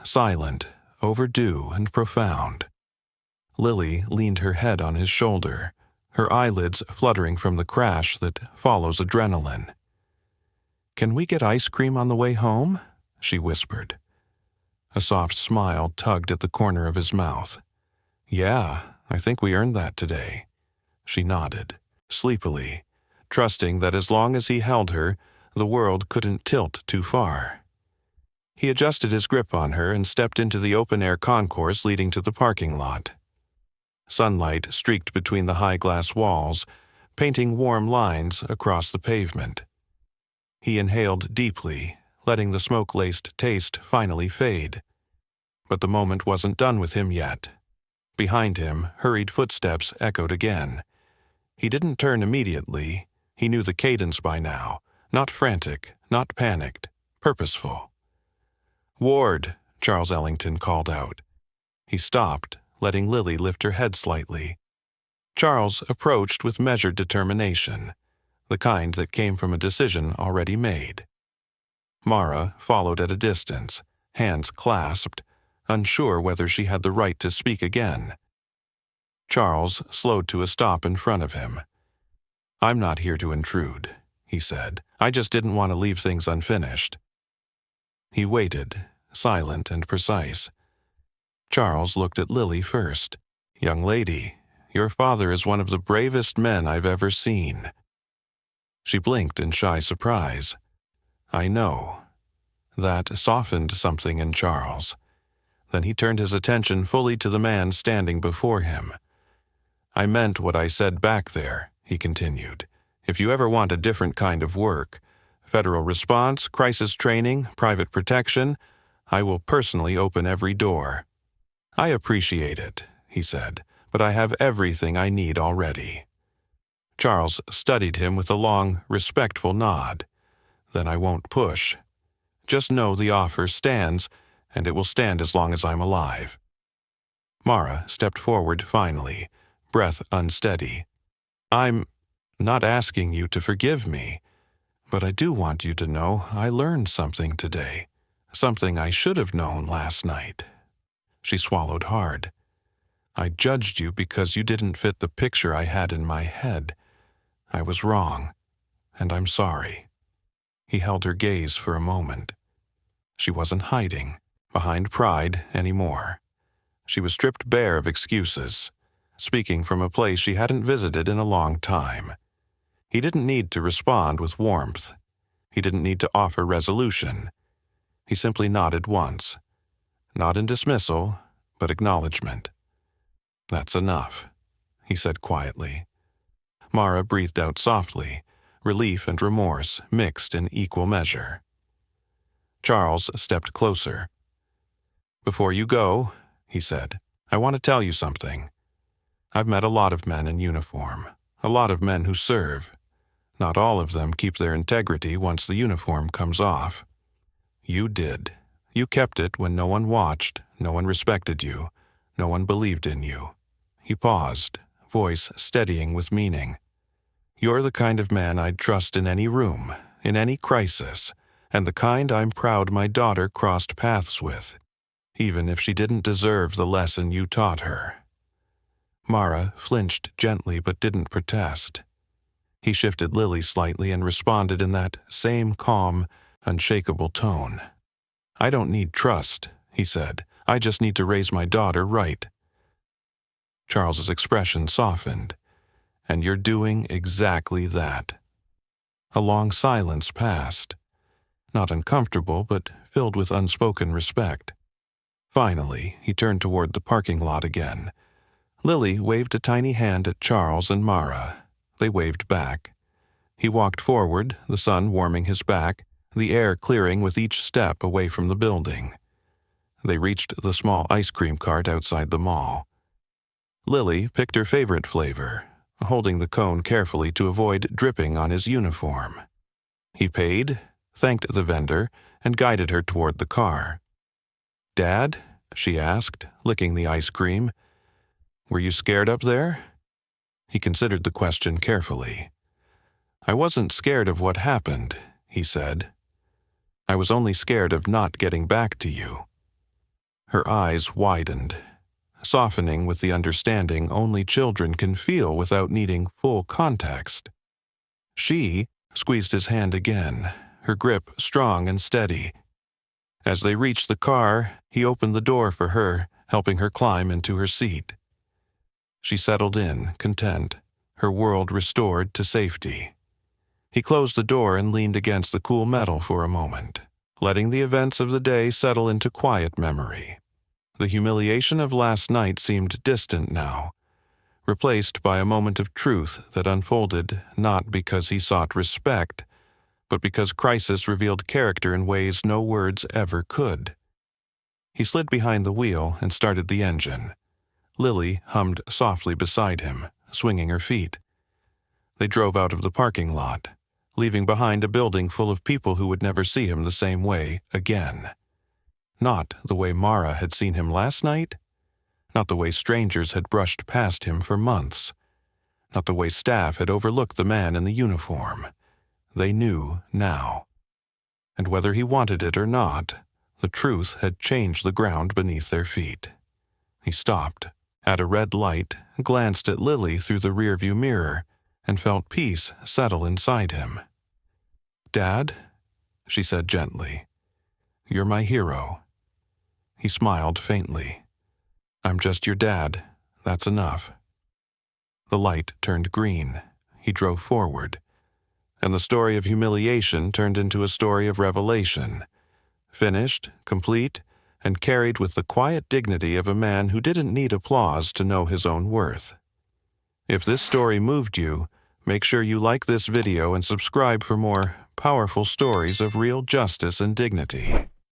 silent, overdue, and profound. Lily leaned her head on his shoulder, her eyelids fluttering from the crash that follows adrenaline. "Can we get ice cream on the way home?" she whispered. A soft smile tugged at the corner of his mouth. "Yeah, I think we earned that today." She nodded, sleepily, trusting that as long as he held her, the world couldn't tilt too far. He adjusted his grip on her and stepped into the open-air concourse leading to the parking lot. Sunlight streaked between the high glass walls, painting warm lines across the pavement. He inhaled deeply, letting the smoke-laced taste finally fade. But the moment wasn't done with him yet. Behind him, hurried footsteps echoed again. He didn't turn immediately. He knew the cadence by now, not frantic, not panicked, purposeful. "Ward," Charles Ellington called out. He stopped, letting Lily lift her head slightly. Charles approached with measured determination, the kind that came from a decision already made. Mara followed at a distance, hands clasped, unsure whether she had the right to speak again. Charles slowed to a stop in front of him. "I'm not here to intrude," he said. "I just didn't want to leave things unfinished." He waited, silent and precise. Charles looked at Lily first. "Young lady, your father is one of the bravest men I've ever seen." She blinked in shy surprise. "I know." That softened something in Charles. Then he turned his attention fully to the man standing before him. "I meant what I said back there," he continued. "If you ever want a different kind of work, federal response, crisis training, private protection, I will personally open every door." "I appreciate it," he said, "but I have everything I need already." Charles studied him with a long, respectful nod. "Then I won't push. Just know the offer stands, and it will stand as long as I'm alive." Mara stepped forward finally, breath unsteady. "I'm not asking you to forgive me, but I do want you to know I learned something today, something I should have known last night." She swallowed hard. "I judged you because you didn't fit the picture I had in my head. I was wrong, and I'm sorry." He held her gaze for a moment. She wasn't hiding behind pride anymore. She was stripped bare of excuses, speaking from a place she hadn't visited in a long time. He didn't need to respond with warmth. He didn't need to offer resolution. He simply nodded once. Not in dismissal, but acknowledgement. "That's enough," he said quietly. Mara breathed out softly, relief and remorse mixed in equal measure. Charles stepped closer. "Before you go," he said, "I want to tell you something. I've met a lot of men in uniform, a lot of men who serve. Not all of them keep their integrity once the uniform comes off. You did. You kept it when no one watched, no one respected you, no one believed in you." He paused, voice steadying with meaning. "You're the kind of man I'd trust in any room, in any crisis, and the kind I'm proud my daughter crossed paths with, even if she didn't deserve the lesson you taught her." Mara flinched gently but didn't protest. He shifted Lily slightly and responded in that same calm, unshakable tone. "I don't need trust," he said. "I just need to raise my daughter right." Charles's expression softened. "And you're doing exactly that." A long silence passed. Not uncomfortable, but filled with unspoken respect. Finally, he turned toward the parking lot again. Lily waved a tiny hand at Charles and Mara. They waved back. He walked forward, the sun warming his back, the air clearing with each step away from the building. They reached the small ice cream cart outside the mall. Lily picked her favorite flavor, holding the cone carefully to avoid dripping on his uniform. He paid, thanked the vendor, and guided her toward the car. "Dad?" she asked, licking the ice cream. "Were you scared up there?" He considered the question carefully. "I wasn't scared of what happened," he said. "I was only scared of not getting back to you." Her eyes widened, softening with the understanding only children can feel without needing full context. She squeezed his hand again, her grip strong and steady. As they reached the car, he opened the door for her, helping her climb into her seat. She settled in, content, her world restored to safety. He closed the door and leaned against the cool metal for a moment, letting the events of the day settle into quiet memory. The humiliation of last night seemed distant now, replaced by a moment of truth that unfolded not because he sought respect, but because crisis revealed character in ways no words ever could. He slid behind the wheel and started the engine. Lily hummed softly beside him, swinging her feet. They drove out of the parking lot, leaving behind a building full of people who would never see him the same way again. Not the way Mara had seen him last night, not the way strangers had brushed past him for months, not the way staff had overlooked the man in the uniform. They knew now. And whether he wanted it or not, the truth had changed the ground beneath their feet. He stopped, at a red light, glanced at Lily through the rearview mirror, and felt peace settle inside him. "Dad?" she said gently. "You're my hero." He smiled faintly. "I'm just your dad. That's enough." The light turned green. He drove forward. And the story of humiliation turned into a story of revelation. Finished, complete, and carried with the quiet dignity of a man who didn't need applause to know his own worth. If this story moved you, make sure you like this video and subscribe for more powerful stories of real justice and dignity.